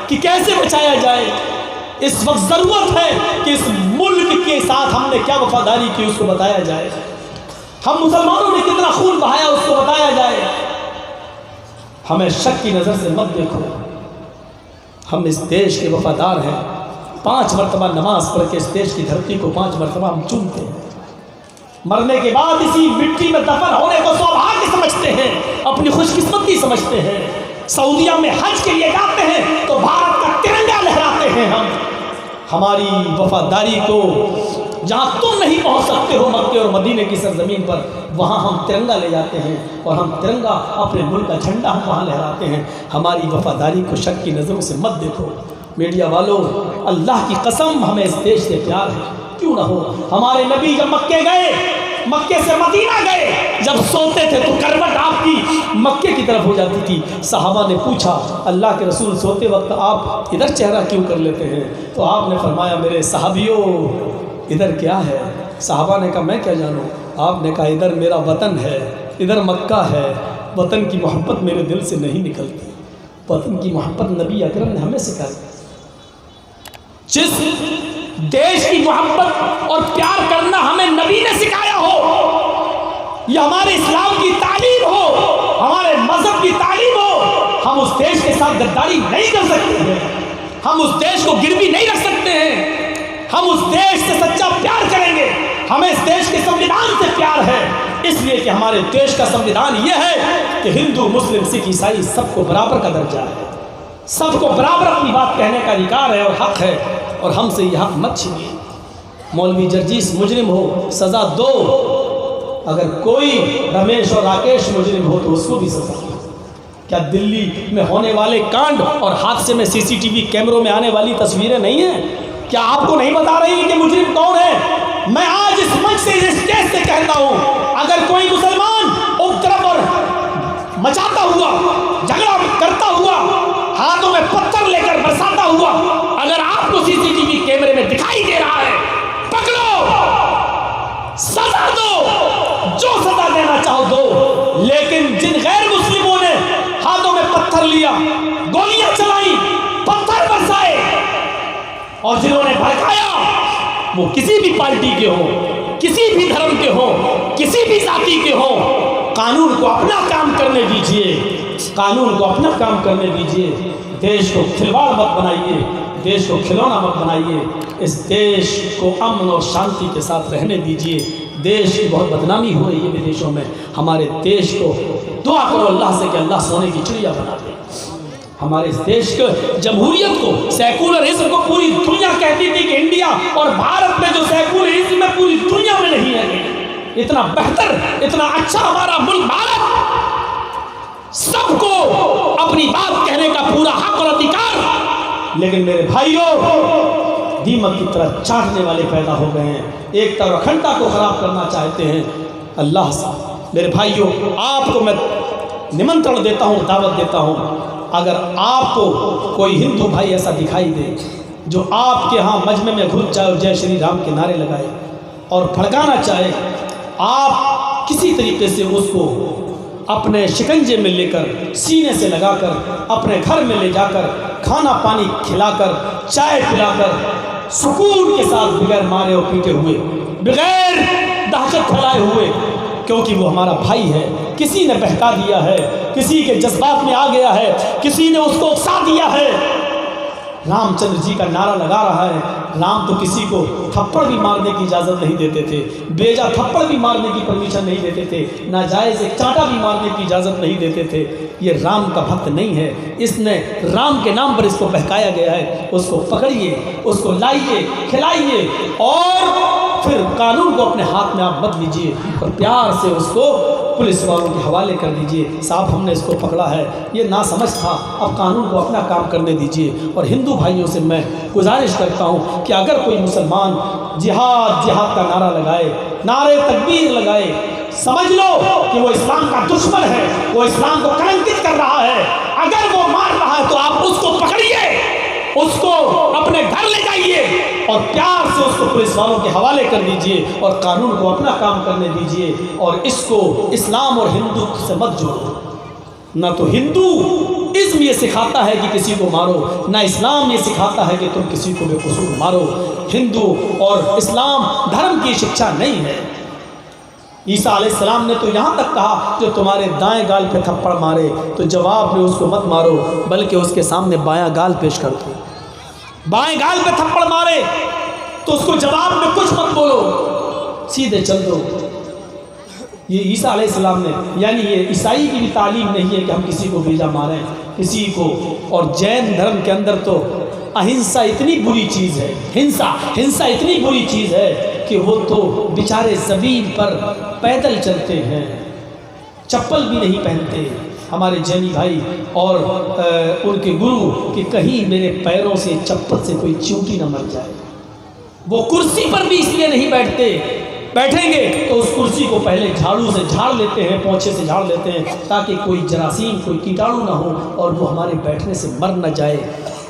S1: کہ کیسے بچایا جائے۔ اس وقت ضرورت ہے کہ اس ملک کے ساتھ ہم نے کیا وفاداری کی اس کو بتایا جائے، ہم مسلمانوں نے کتنا خون بہایا اس کو بتایا جائے۔ ہمیں شک کی نظر سے مت دیکھو، ہم اس دیش کے وفادار ہیں، 5 مرتبہ نماز پڑھ کے اس دیش کی دھرتی کو 5 مرتبہ ہم چومتے ہیں، مرنے کے بعد اسی مٹی میں دفن ہونے کو سوبھاگیہ سمجھتے ہیں، اپنی خوش قسمتی سمجھتے ہیں۔ سعودیہ میں حج کے لیے جاتے ہیں تو بھارت کا ترنگا لہراتے ہیں ہم۔ ہماری وفاداری کو جہاں تم نہیں پہنچ سکتے ہو مکے اور مدینے کی سرزمین پر، وہاں ہم ترنگا لے جاتے ہیں، اور ہم ترنگا اپنے ملک کا جھنڈا ہم وہاں لہراتے ہیں۔ ہماری وفاداری کو شک کی نظروں سے مت دیکھو۔ میڈیا والوں، اللہ کی قسم ہمیں اس دیش سے پیار ہے، کیوں نہ ہو۔ ہمارے نبی جب مکے گئے، مکے سے مدینہ گئے، جب سوتے تھے تو کروٹ آپ کی مکے کی طرف ہو جاتی تھی۔ صحابہ نے پوچھا اللہ کے رسول سوتے وقت آپ ادھر چہرہ کیوں کر لیتے ہیں؟ تو آپ نے فرمایا میرے صحابیوں ادھر کیا ہے؟ صحابہ نے کہا میں کیا جانوں؟ آپ نے کہا ادھر میرا وطن ہے، ادھر مکہ ہے، وطن کی محبت میرے دل سے نہیں نکلتی۔ وطن کی محبت نبی اکرم نے ہمیں سکھائی۔ جس دیش کی محبت اور پیار کرنا ہمیں نبی نے سکھایا ہو، یا ہمارے اسلام کی تعلیم ہو، ہمارے مذہب کی تعلیم ہو، ہم اس دیش کے ساتھ غداری نہیں کر سکتے ہیں، ہم اس دیش کو گروی نہیں رکھ سکتے ہیں، ہم اس دیش سے سچا پیار کریں گے۔ ہمیں اس دیش کے سموِدھان سے پیار ہے، اس لیے کہ ہمارے دیش کا سموِدھان یہ ہے کہ ہندو، مسلم، سکھ، عیسائی سب کو برابر کا درجہ ہے، سب کو برابر اپنی بات کہنے کا ادھیکار ہے اور حق ہے، اور ہم سے یہ حق مت چھینیے۔ مولوی جرجیس مجرم ہو سزا دو، اگر کوئی رمیش اور راکیش مجرم ہو تو اس کو بھی سزا دو۔ کیا دلی میں ہونے والے کانڈ اور حادثے میں CCTV کیمروں میں آنے والی تصویریں نہیں ہیں؟ کیا آپ کو نہیں بتا رہی کہ مجرم کون ہے؟ میں آج اس منچ سے، اس اسٹیج سے کہتا ہوں، اگر کوئی مسلمان اپدرو اور مچاتا ہوا، جھگڑا ہوا، اگر آپ کو CCTV کیمرے میں دکھائی دے رہا ہے پکڑو، سزا دو، جو سزا دینا چاہو دو، لیکن جن غیر مسلموں نے ہاتھوں میں پتھر لیا، گولیاں چلائی، پتھر برسائے اور جنہوں نے بھڑکایا، وہ کسی بھی پارٹی کے ہوں، کسی بھی دھرم کے ہوں، کسی بھی ذاتی کے ہوں، قانون کو اپنا کام کرنے دیجئے، قانون کو اپنا کام کرنے دیجئے۔ دیش کو کھلواڑ مت بنائیے، دیش کو کھلونا مت بنائیے، اس دیش کو امن اور شانتی کے ساتھ رہنے دیجئے۔ دیش کی بہت بدنامی ہو رہی ہے بدیشوں میں، ہمارے دیش کو دعا کرو اللہ سے کہ اللہ سونے کی چڑیا بنا دے۔ ہمارے اس دیش کو، جمہوریت کو، سیکولرزم کو پوری دنیا کہتی تھی کہ انڈیا اور بھارت میں جو سیکولرزم ہے پوری دنیا میں نہیں ہے، اتنا بہتر، اتنا اچھا ہمارا ملک بھارت، سب کو اپنی بات کہنے کا پورا حق اور ادھیکار، لیکن میرے بھائیوں دیمک کی طرح چاٹنے والے پیدا ہو گئے ہیں، ایکتا اور اکھنڈتا کو خراب کرنا چاہتے ہیں۔ اللہ سے میرے بھائیوں آپ کو میں نمنترن دیتا ہوں، دعوت دیتا ہوں، اگر آپ کو کوئی ہندو بھائی ایسا دکھائی دے جو آپ کے ہاں مجمع میں گھس جائے اور جے شری رام کے نعرے لگائے اور بھڑکانا چاہے، آپ کسی طریقے سے اس کو اپنے شکنجے میں لے کر، سینے سے لگا کر، اپنے گھر میں لے جا کر کھانا پانی کھلا کر، چائے پلا کر، سکون کے ساتھ، بغیر مارے اور پیٹے ہوئے، بغیر دہشت پھیلائے ہوئے، کیونکہ وہ ہمارا بھائی ہے، کسی نے بہکا دیا ہے، کسی کے جذبات میں آ گیا ہے، کسی نے اس کو اکسا دیا ہے، رام چندر جی کا نعرہ لگا رہا ہے۔ رام تو کسی کو تھپڑ بھی مارنے کی اجازت نہیں دیتے تھے، بیجا تھپڑ بھی مارنے کی پرمیشن نہیں دیتے تھے، ناجائز ایک چانٹا بھی مارنے کی اجازت نہیں دیتے تھے۔ یہ رام کا بھکت نہیں ہے، اس نے رام کے نام پر اس کو بہکایا گیا ہے۔ اس کو پکڑیے، اس کو لائیے، کھلائیے اور پھر قانون کو اپنے ہاتھ میں آپ مت لیجیے اور پیار سے اس کو پولیس والوں کے حوالے کر دیجئے۔ صاحب ہم نے اس کو پکڑا ہے، یہ ناسمجھ تھا، اب قانون کو اپنا کام کرنے دیجئے۔ اور ہندو بھائیوں سے میں گزارش کرتا ہوں کہ اگر کوئی مسلمان جہاد جہاد کا نعرہ لگائے، نعرے تکبیر لگائے، سمجھ لو کہ وہ اسلام کا دشمن ہے، وہ اسلام کو کلنکت کر رہا ہے۔ اگر وہ مار رہا ہے تو آپ اس کو پکڑیے، اس کو اپنے گھر لے جائیے اور پیار سے اس کو پولیس والوں کے حوالے کر دیجئے اور قانون کو اپنا کام کرنے دیجئے، اور اس کو اسلام اور ہندو سے مت جوڑو۔ نہ تو ہندو ازم یہ سکھاتا ہے کہ کسی کو مارو، نہ اسلام یہ سکھاتا ہے کہ تم کسی کو بے قصور مارو۔ ہندو اور اسلام دھرم کی شکشا نہیں ہے۔ عیسیٰ علیہ السلام نے تو یہاں تک کہا جو تمہارے دائیں گال پہ تھپڑ مارے تو جواب میں اس کو مت مارو، بلکہ اس کے سامنے بایاں گال پیش کر دو۔ بائیں گال پہ تھپڑ مارے تو اس کو جواب میں کچھ مت بولو، سیدھے چل دو۔ یہ عیسیٰ علیہ السلام نے، یعنی یہ عیسائی کی بھی تعلیم نہیں ہے کہ ہم کسی کو بیجا ماریں کسی کو۔ اور جین دھرم کے اندر تو اہنسا اتنی بری چیز ہے، ہنسا اتنی بری چیز ہے کہ وہ تو بیچارے زمین پر پیدل چلتے ہیں، چپل بھی نہیں پہنتے ہمارے جینی بھائی، اور ان کے گرو کہ کہیں میرے پیروں سے چپل سے کوئی چیونٹی نہ مر جائے۔ وہ کرسی پر بھی اس لیے نہیں بیٹھیں گے تو اس کرسی کو پہلے جھاڑو سے جھاڑ لیتے ہیں، پونچھے سے جھاڑ لیتے ہیں تاکہ کوئی جراثیم، کوئی کیٹاڑو نہ ہو اور وہ ہمارے بیٹھنے سے مر نہ جائے۔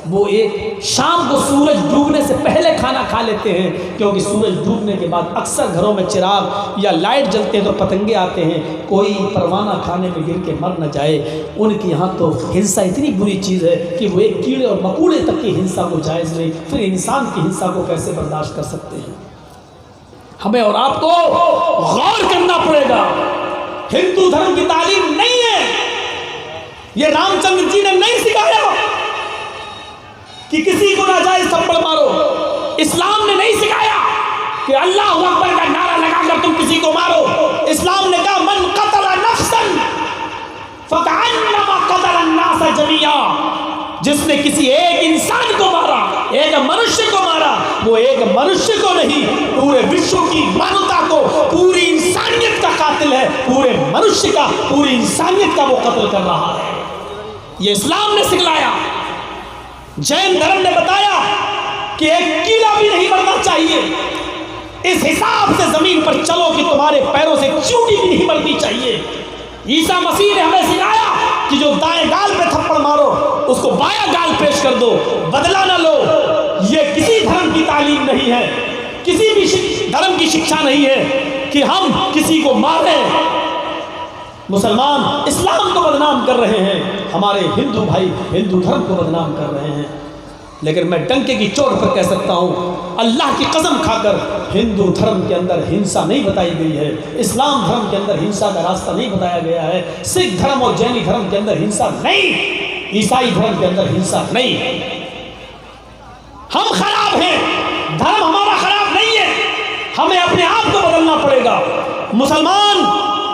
S1: وہ ایک شام کو سورج ڈوبنے سے پہلے کھانا کھا لیتے ہیں، کیونکہ سورج ڈوبنے کے بعد اکثر گھروں میں چراغ یا لائٹ جلتے ہیں تو پتنگے آتے ہیں، کوئی پروانہ کھانے میں گر کے مر نہ جائے۔ ان کے یہاں تو ہنسا اتنی بری چیز ہے کہ وہ ایک کیڑے اور مکوڑے تک کی ہنسا کو جائز نہیں، پھر انسان کی ہنسا کو کیسے برداشت کر سکتے ہیں؟ ہمیں اور آپ کو غور کرنا پڑے گا۔ ہندو دھرم کی تعلیم نہیں ہے، یہ رام چندر جی نے نہیں سکھایا کہ کسی کو ناجائز تھپڑ مارو۔ اسلام نے نہیں سکھایا کہ اللہ اکبر کا نعرہ لگا کر تم کسی کو مارو۔ اسلام نے کہا من قتل نفسا فکأنما قتل الناس جميعا، جس نے کسی ایک انسان کو مارا، ایک منشیہ کو مارا، وہ ایک منشیہ کو نہیں، پورے وشو کی مانوتا کو، پوری انسانیت کا قاتل ہے، پورے منشیہ کا، پوری انسانیت کا وہ قتل کر رہا ہے۔ یہ اسلام نے سکھلایا۔ جین دھرم نے بتایا کہ ایک کیڑا بھی نہیں مرنا چاہیے، اس حساب سے زمین پر چلو کہ تمہارے پیروں سے چیونٹی بھی نہیں مرنی چاہیے۔ عیسیٰ مسیح نے ہمیں سکھایا کہ جو دائیں گال پہ تھپڑ مارو اس کو بایاں گال پیش کر دو، بدلہ نہ لو، یہ کسی دھرم کی تعلیم نہیں ہے، کسی بھی دھرم کی شکشا نہیں ہے کہ ہم کسی کو ماریں۔ مسلمان اسلام کو بدنام کر رہے ہیں، ہمارے ہندو بھائی ہندو دھرم کو بدنام کر رہے ہیں، لیکن میں ڈنکے کی چوٹ پر کہہ سکتا ہوں، اللہ کی قسم کھا کر، ہندو دھرم کے اندر ہنسا نہیں بتائی گئی ہے، اسلام دھرم کے اندر ہنسا کا راستہ نہیں بتایا گیا ہے، سکھ دھرم اور جینی دھرم کے اندر ہنسا نہیں، عیسائی دھرم کے اندر ہنسا نہیں۔ ہم خراب ہیں، دھرم ہمارا خراب نہیں ہے، ہمیں اپنے آپ کو بدلنا پڑے گا۔ مسلمان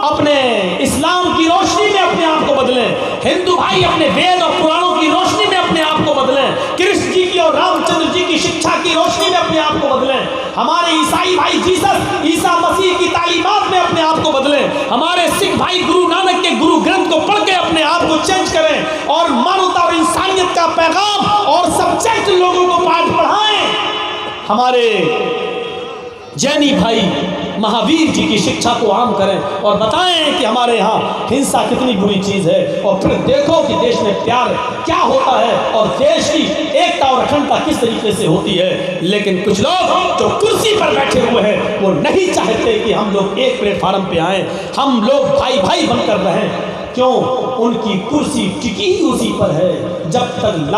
S1: اپنے اسلام کی روشنی میں اپنے آپ کو بدلیں، ہندو بھائی اپنے وید اور پرانوں کی روشنی میں اپنے آپ کو بدلیں، کرشن جی کی اور رام چندر جی کی شکشا کی روشنی میں اپنے آپ کو بدلیں، ہمارے عیسائی بھائی جیسس عیسیٰ مسیح کی تعلیمات میں اپنے آپ کو بدلیں، ہمارے سکھ بھائی گرو نانک کے گرو گرنتھ کو پڑھ کے اپنے آپ کو چینج کریں اور مانوتا اور انسانیت کا پیغام اور سبجیکٹ لوگوں کو پاٹھ پڑھائیں۔ ہمارے جینی بھائی مہاویر جی کی شکشا کو عام کریں اور بتائیں کہ ہمارے ہاں ہنسا کتنی بری چیز ہے، اور پھر دیکھو کہ دیش میں پیار کیا ہوتا ہے اور دیش کی ایکتا اور اکھنڈتا کس طریقے سے ہوتی ہے۔ لیکن کچھ لوگ جو کرسی پر بیٹھے ہوئے ہیں وہ نہیں چاہتے کہ ہم لوگ ایک پلیٹ فارم پہ آئیں، ہم لوگ بھائی بھائی بن کر رہیں۔ کیوں؟ ان کی کرسی ٹکی اسی پر ہے، جب تک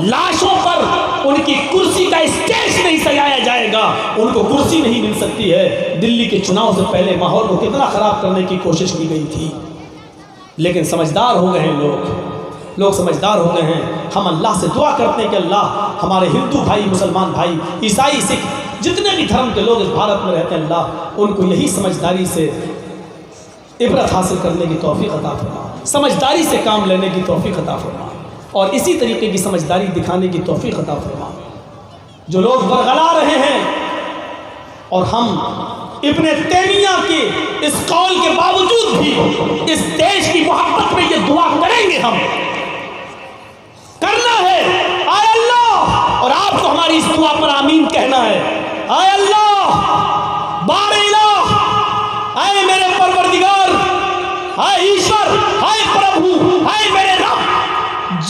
S1: لاشوں پر ان کی کرسی کا اسٹیج نہیں سجایا جائے گا ان کو کرسی نہیں مل سکتی ہے۔ دلی کے چناؤ سے پہلے ماحول کو کتنا خراب کرنے کی کوشش کی گئی تھی، لیکن سمجھدار ہو گئے ہیں لوگ سمجھدار ہو گئے ہیں۔ ہم اللہ سے دعا کرتے ہیں کہ اللہ ہمارے ہندو بھائی مسلمان بھائی عیسائی سکھ جتنے بھی دھرم کے لوگ اس بھارت میں رہتے ہیں، اللہ ان کو یہی سمجھداری سے عبرت حاصل کرنے کی توفیق عطا فرما، سمجھداری سے کام لینے کی توفیق عطا فرما، اور اسی طریقے کی سمجھداری دکھانے کی توفیق عطا فرما۔ جو لوگ برگلا رہے ہیں، اور ہم ابن تیمیہ کے اس قول کے باوجود بھی اس دیش کی محبت میں یہ دعا کریں گے، ہم کرنا ہے، اے اللہ، اور آپ کو ہماری اس دعا پر آمین کہنا ہے، اے اللہ، بار الہ، اے میرے پروردگار، اے ایشور، اے پربھو، اے میرے رب،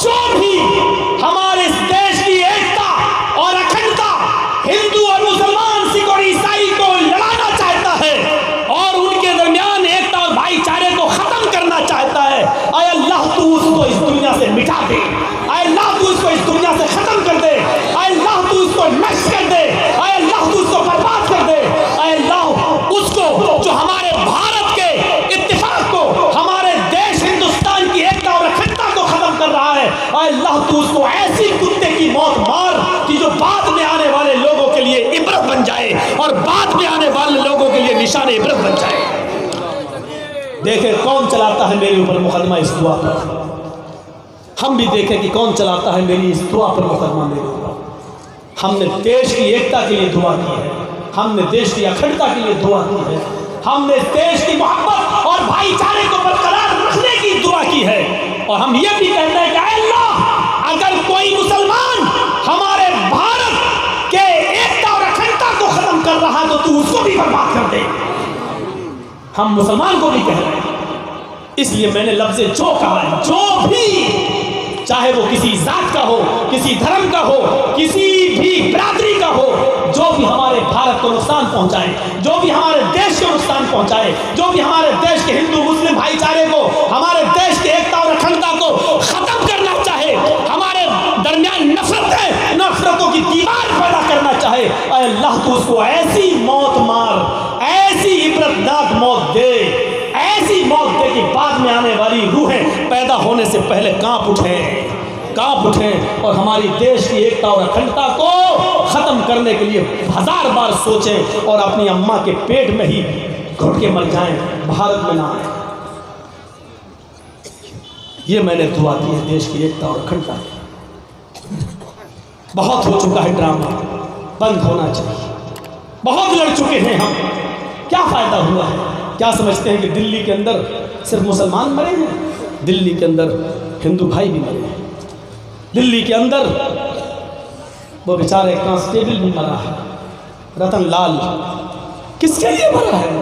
S1: جو بھی ہمارے اس دیش کی ایکتا اور اکھنڈتا ہندو اور مسلمان سکھ اور عیسائی کو لڑانا چاہتا ہے اور ان کے درمیان ایکتا اور بھائی چارے کو ختم کرنا چاہتا ہے، اے اللہ تو اس کو اس دنیا سے مٹا دے، اے اللہ تو اس کو اس دنیا سے ختم کر دے، اے اللہ تو اس کو نشٹ کر دے، اے اللہ تو اس کو برباد کر دے، اے اللہ اس کو جو ہمارے بھارت کے اتفاق کو، ہمارے دیش ہندوستان کی ایکتا اور اکھنڈتا کو ختم کر رہا ہے، اے اللہ تو اس کو ایسی کتے کی موت مار کہ جو بعد میں آنے والے لوگوں کے لیے عبرت بن جائے اور بعد میں آنے والے لوگوں کے لیے نشان عبرت بن جائے۔ دیکھیں کون چلاتا ہے میرے اوپر مقدمہ اس دعا پر، ہم بھی دیکھیں کہ کون چلاتا ہے میری اس دعا پر مقدمہ میرے اوپر۔ ہم نے دیش کی ایکتا کے لیے دعا کی ہے، ہم نے دیش کی اکھنڈتا کے لیے دعا کی ہے، ہم نے دیش کی محبت اور بھائی چارے کو برقرار رکھنے کی دعا کی ہے، اور ہم یہ بھی کہتے ہیں کہ اے اللہ، اگر کوئی مسلمان ہمارے بھارت کے ایکتا اور اکھنڈتا کو ختم کر رہا تو تو اس کو بھی برباد کر دے۔ ہم مسلمان کو بھی کہہ رہے ہیں، اس لیے میں نے لفظ جو کہا ہے، جو بھی، چاہے وہ کسی ذات کا ہو، کسی دھرم کا ہو، کسی بھی برادری کا ہو، جو بھی ہمارے بھارت کو نقصان پہنچائے، جو بھی ہمارے دیش کو نقصان پہنچائے، جو بھی ہمارے دیش کے ہندو مسلم بھائی چارے کو، ہمارے دیش کے ایکتا اور اکھنڈتا کو ختم کرنا چاہے، ہمارے درمیان نفرتوں کی دیوار پیدا کرنا چاہے، اے اللہ تو اس کو ایسی موت مار، ایسی عبرتناک موت دے، ایسی موت دے کہ بعد میں آنے والی روحیں پیدا ہونے سے پہلے کانپ اٹھیں اور ہماری دیش کی ایکتا اور اکھنڈتا کو ختم کرنے کے لیے 1000 بار سوچیں اور اپنی اماں کے پیٹ میں ہی گھٹ کے مر جائیں، بھارت میں نہ آئیں۔ یہ میں نے دعا کی ہے دیش کی ایکتا اور اکھنڈتا کی۔ بہت ہو چکا ہے ڈرامہ، بند ہونا چاہیے، بہت لڑ چکے ہیں ہم، کیا فائدہ ہوا ہے؟ کیا سمجھتے ہیں کہ دلی کے اندر صرف مسلمان مرے ہیں؟ دلی کے اندر ہندو بھائی بھی مرے ہیں، دلی کے اندر وہ بیچارے کانسٹیبل بھی مرا ہے، رتن لال کس کے لیے مرا ہے؟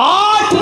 S1: 8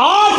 S1: 8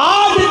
S1: 8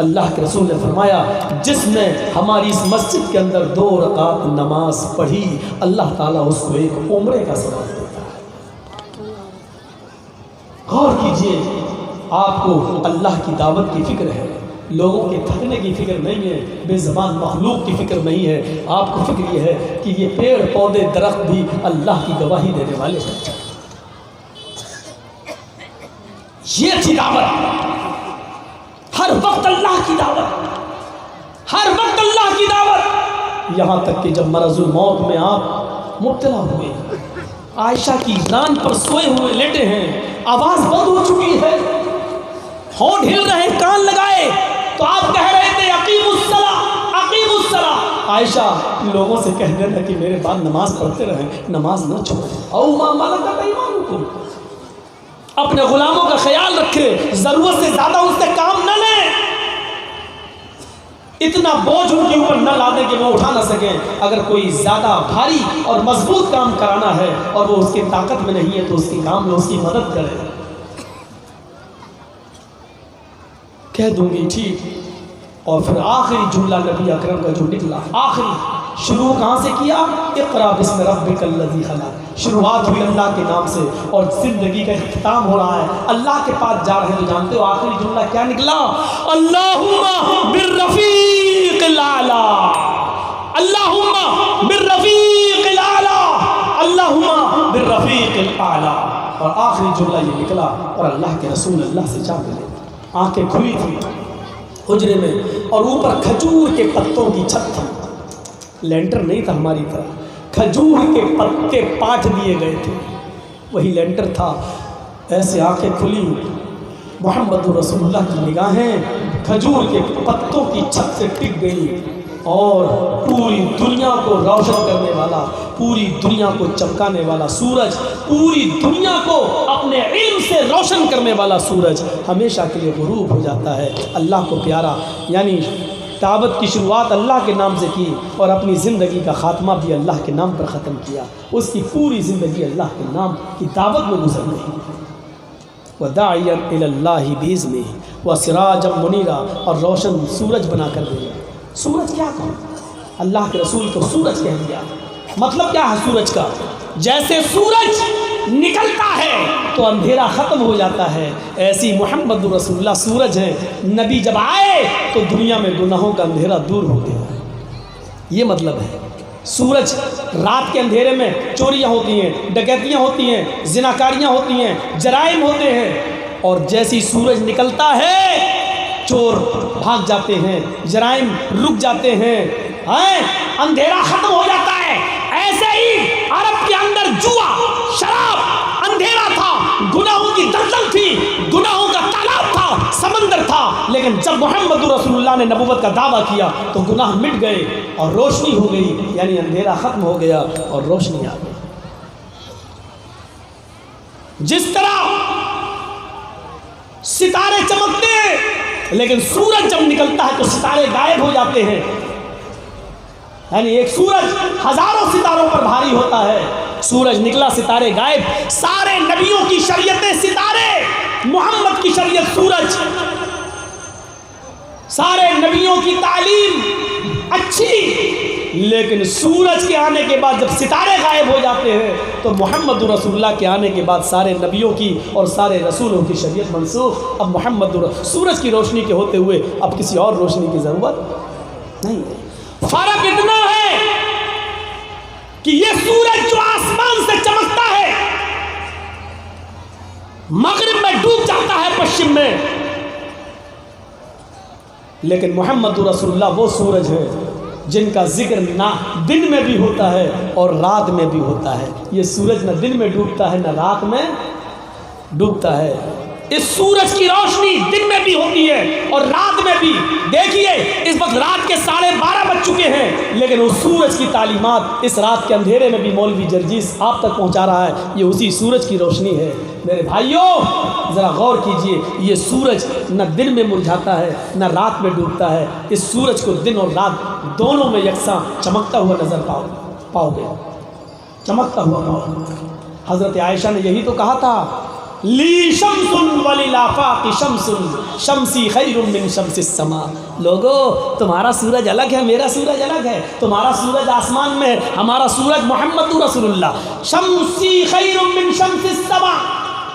S1: اللہ کے رسول نے فرمایا جس نے ہماری اس مسجد کے اندر 2 رکعت نماز پڑھی اللہ تعالیٰ اس کو ایک عمرے کا ثواب دیتا ہے۔ غور کیجئے، آپ کو اللہ کی دعوت کی فکر ہے، لوگوں کے تھکنے کی فکر نہیں ہے، بے زبان مخلوق کی فکر نہیں ہے، آپ کو فکر یہ ہے کہ یہ پیڑ پودے درخت بھی اللہ کی گواہی دینے والے ہیں۔ یہ تھی دعوت، ہر وقت اللہ کی دعوت، ہر وقت اللہ کی دعوت، یہاں تک کہ جب مرض الموت میں آپ مبتلا ہوئے، عائشہ کی ران پر سوئے ہوئے لیٹے ہیں، آواز بند ہو چکی ہے، ہونٹ ہل رہے، کان لگائے، تو آپ کہہ رہے تھے اقیم الصلاۃ اقیم الصلاۃ، عائشہ لوگوں سے کہہ دینا کہ میرے بعد نماز پڑھتے رہیں، نماز نہ چھوڑیں، او ما ملکت ایمانکم، اپنے غلاموں کا خیال رکھے، ضرورت سے زیادہ ان سے کام نہ لیں، اتنا بوجھ ان کے اوپر نہ لا دیں کہ وہ اٹھا نہ سکیں۔ اگر کوئی زیادہ بھاری اور مضبوط کام کرانا ہے اور وہ اس کی طاقت میں نہیں ہے تو اس کے کام میں اس کی مدد کرے۔ کہہ دوں گی ٹھیک، اور پھر آخری جملہ نبی اکرم کا جو نکلا، آخری شروع کہاں سے کیا؟ اقرا بسم ربک الذی خلق، شروعات ہوئی اللہ کے نام سے اور زندگی کا اختتام ہو رہا ہے، اللہ کے پاس جا رہے ہیں۔ تو جانتے ہو آخری جملہ کیا نکلا؟ اللہم بالرفیق الاعلی، اللہم بالرفیق الاعلی، اللہم بالرفیق الاعلی، اور آخری جملہ یہ نکلا، اور اللہ کے رسول اللہ سے جا ملے، آنکھیں کھلی تھی حجرے میں، اور اوپر کھجور کے پتوں کی چھت تھی، لینٹر نہیں تھا ہماری طرح، کھجور کے پتے پاٹ دیے گئے تھے، وہی لینٹر تھا، ایسے آنکھیں کھلی، محمد رسول اللہ کی نگاہیں کھجور کے پتوں کی چھت سے ٹک گئی، اور پوری دنیا کو روشن کرنے والا، پوری دنیا کو چمکانے والا سورج، پوری دنیا کو اپنے علم سے روشن کرنے والا سورج ہمیشہ کے لیے غروب ہو جاتا ہے۔ اللہ کو پیارا، یعنی دعوت کی شروعات اللہ کے نام سے کی اور اپنی زندگی کا خاتمہ بھی اللہ کے نام پر ختم کیا، اس کی پوری زندگی اللہ کے نام کی دعوت میں گزر گئی۔ وَدَاعِيًا إِلَى اللَّهِ بِإِذْنِهِ وَسِرَاجًا مُنِيرًا، اور روشن سورج بنا کر دیا۔ سورج کیا کہا؟ اللہ کے رسول کو سورج کہہ دیا۔ مطلب کیا ہے سورج کا؟ جیسے سورج نکلتا ہے تو اندھیرا ختم ہو جاتا ہے، ایسی محمد رسول اللہ سورج ہیں، نبی جب آئے تو دنیا میں گناہوں کا اندھیرا دور ہو گیا۔ یہ مطلب ہے سورج، رات کے اندھیرے میں چوریاں ہوتی ہیں، ڈکیتیاں ہوتی ہیں، زناکاریاں ہوتی ہیں، جرائم ہوتے ہیں، اور جیسی سورج نکلتا ہے چور بھاگ جاتے ہیں، جرائم رک جاتے ہیں، اندھیرا ختم ہو جاتا ہے۔ ایسے ہی عرب کے اندر جوا، شراب، اندھیرا تھا، گناہوں کی دلدل تھی، گناہوں کا تالاب تھا، سمندر تھا، لیکن جب محمد رسول اللہ نے نبوت کا دعویٰ کیا تو گناہ مٹ گئے اور روشنی ہو گئی، یعنی اندھیرا ختم ہو گیا اور روشنی آ گئی۔ جس طرح ستارے چمکتے ہیں لیکن سورج جب نکلتا ہے تو ستارے غائب ہو جاتے ہیں، یعنی ایک سورج ہزاروں ستاروں پر بھاری ہوتا ہے، سورج نکلا ستارے غائب۔ سارے نبیوں کی شریعتیں ستارے، محمد کی شریعت سورج، سارے نبیوں کی تعلیم اچھی، لیکن سورج کے آنے کے بعد جب ستارے غائب ہو جاتے ہیں تو محمد رسول اللہ کے آنے کے بعد سارے نبیوں کی اور سارے رسولوں کی شریعت منسوخ۔ اب محمد سورج کی روشنی کے ہوتے ہوئے اب کسی اور روشنی کی ضرورت نہیں ہے۔ فرق اتنا ہے کہ یہ سورج جو آسمان سے چمکتا ہے مغرب میں ڈوب جاتا ہے پشچم میں، لیکن محمد رسول اللہ وہ سورج ہے جن کا ذکر نہ دن میں بھی ہوتا ہے اور رات میں بھی ہوتا ہے۔ یہ سورج نہ دن میں ڈوبتا ہے نہ رات میں ڈوبتا ہے۔ اس سورج کی روشنی دن میں بھی ہوتی ہے اور رات میں بھی۔ دیکھیے اس وقت رات کے 12:30 بج چکے ہیں، لیکن اس سورج کی تعلیمات اس رات کے اندھیرے میں بھی مولوی جرجیس آپ تک پہنچا رہا ہے، یہ اسی سورج کی روشنی ہے۔ میرے بھائیوں ذرا غور کیجئے، یہ سورج نہ دن میں مرجھاتا ہے نہ رات میں ڈوبتا ہے، اس سورج کو دن اور رات دونوں میں یکساں چمکتا ہوا نظر پاؤ گے، چمکتا ہوا پاؤ۔ حضرت عائشہ نے یہی تو کہا تھا لی شمسن وللآفاق شمسن شمسی خیر من شمس السما۔ لوگو تمہارا سورج الگ ہے، میرا سورج الگ ہے، تمہارا سورج آسمان میں ہے، ہمارا سورج محمد رسول اللہ۔ شمسی خیر من شمس السما،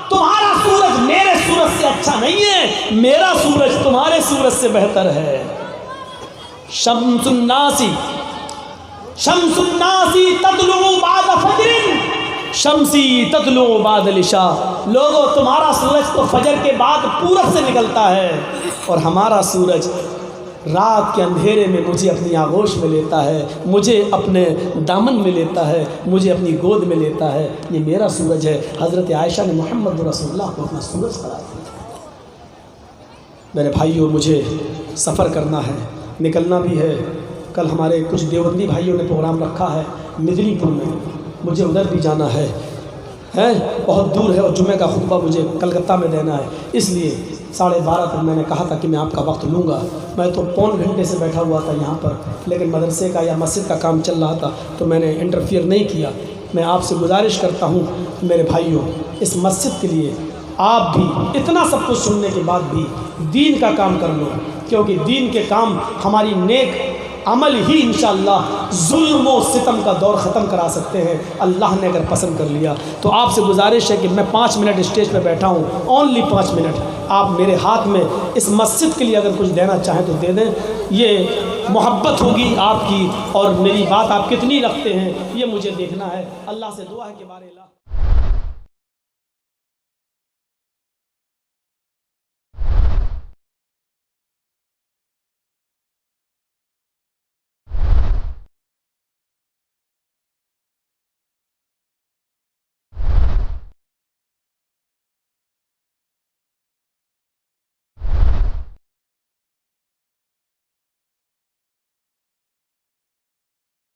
S1: تمہارا سورج میرے سورج سے اچھا نہیں ہے، میرا سورج تمہارے سورج سے بہتر ہے۔ شمس الناسی تطلع بعد فجر شمسی تطلع بعد العشاء۔ لوگو تمہارا سورج تو فجر کے بعد پورب سے نکلتا ہے، اور ہمارا سورج رات کے اندھیرے میں مجھے اپنی آغوش میں لیتا ہے، مجھے اپنے دامن میں لیتا ہے، مجھے اپنی گود میں لیتا ہے۔ یہ میرا سورج ہے۔ حضرت عائشہ نے محمد رسول اللہ کو اپنا سورج قرار دیا۔ میرے بھائیوں، مجھے سفر کرنا ہے، نکلنا بھی ہے۔ کل ہمارے کچھ دیوبندی بھائیوں نے پروگرام رکھا ہے مدنی پور میں، مجھے ادھر بھی جانا ہے، بہت دور ہے، اور جمعہ کا خطبہ مجھے کلکتہ میں دینا ہے۔ اس لیے 12:30 تک میں نے کہا تھا کہ میں آپ کا وقت لوں گا۔ میں تو پون گھنٹے سے بیٹھا ہوا تھا یہاں پر، لیکن مدرسے کا یا مسجد کا کام چل رہا تھا تو میں نے انٹرفیئر نہیں کیا۔ میں آپ سے گزارش کرتا ہوں میرے بھائیوں، اس مسجد کے لیے آپ بھی اتنا سب کچھ سننے کے بعد بھی دین کا کام کر لو، کیونکہ دین کے کام ہماری نیک عمل ہی انشاءاللہ ظلم و ستم کا دور ختم کرا سکتے ہیں، اللہ نے اگر پسند کر لیا تو۔ آپ سے گزارش ہے کہ میں 5 منٹ اسٹیج پہ بیٹھا ہوں، اونلی 5 منٹ آپ میرے ہاتھ میں اس مسجد کے لیے اگر کچھ دینا چاہیں تو دے دیں۔ یہ محبت ہوگی آپ کی، اور میری بات آپ کتنی رکھتے ہیں یہ مجھے دیکھنا ہے۔ اللہ سے دعا ہے کہ بارے اللہ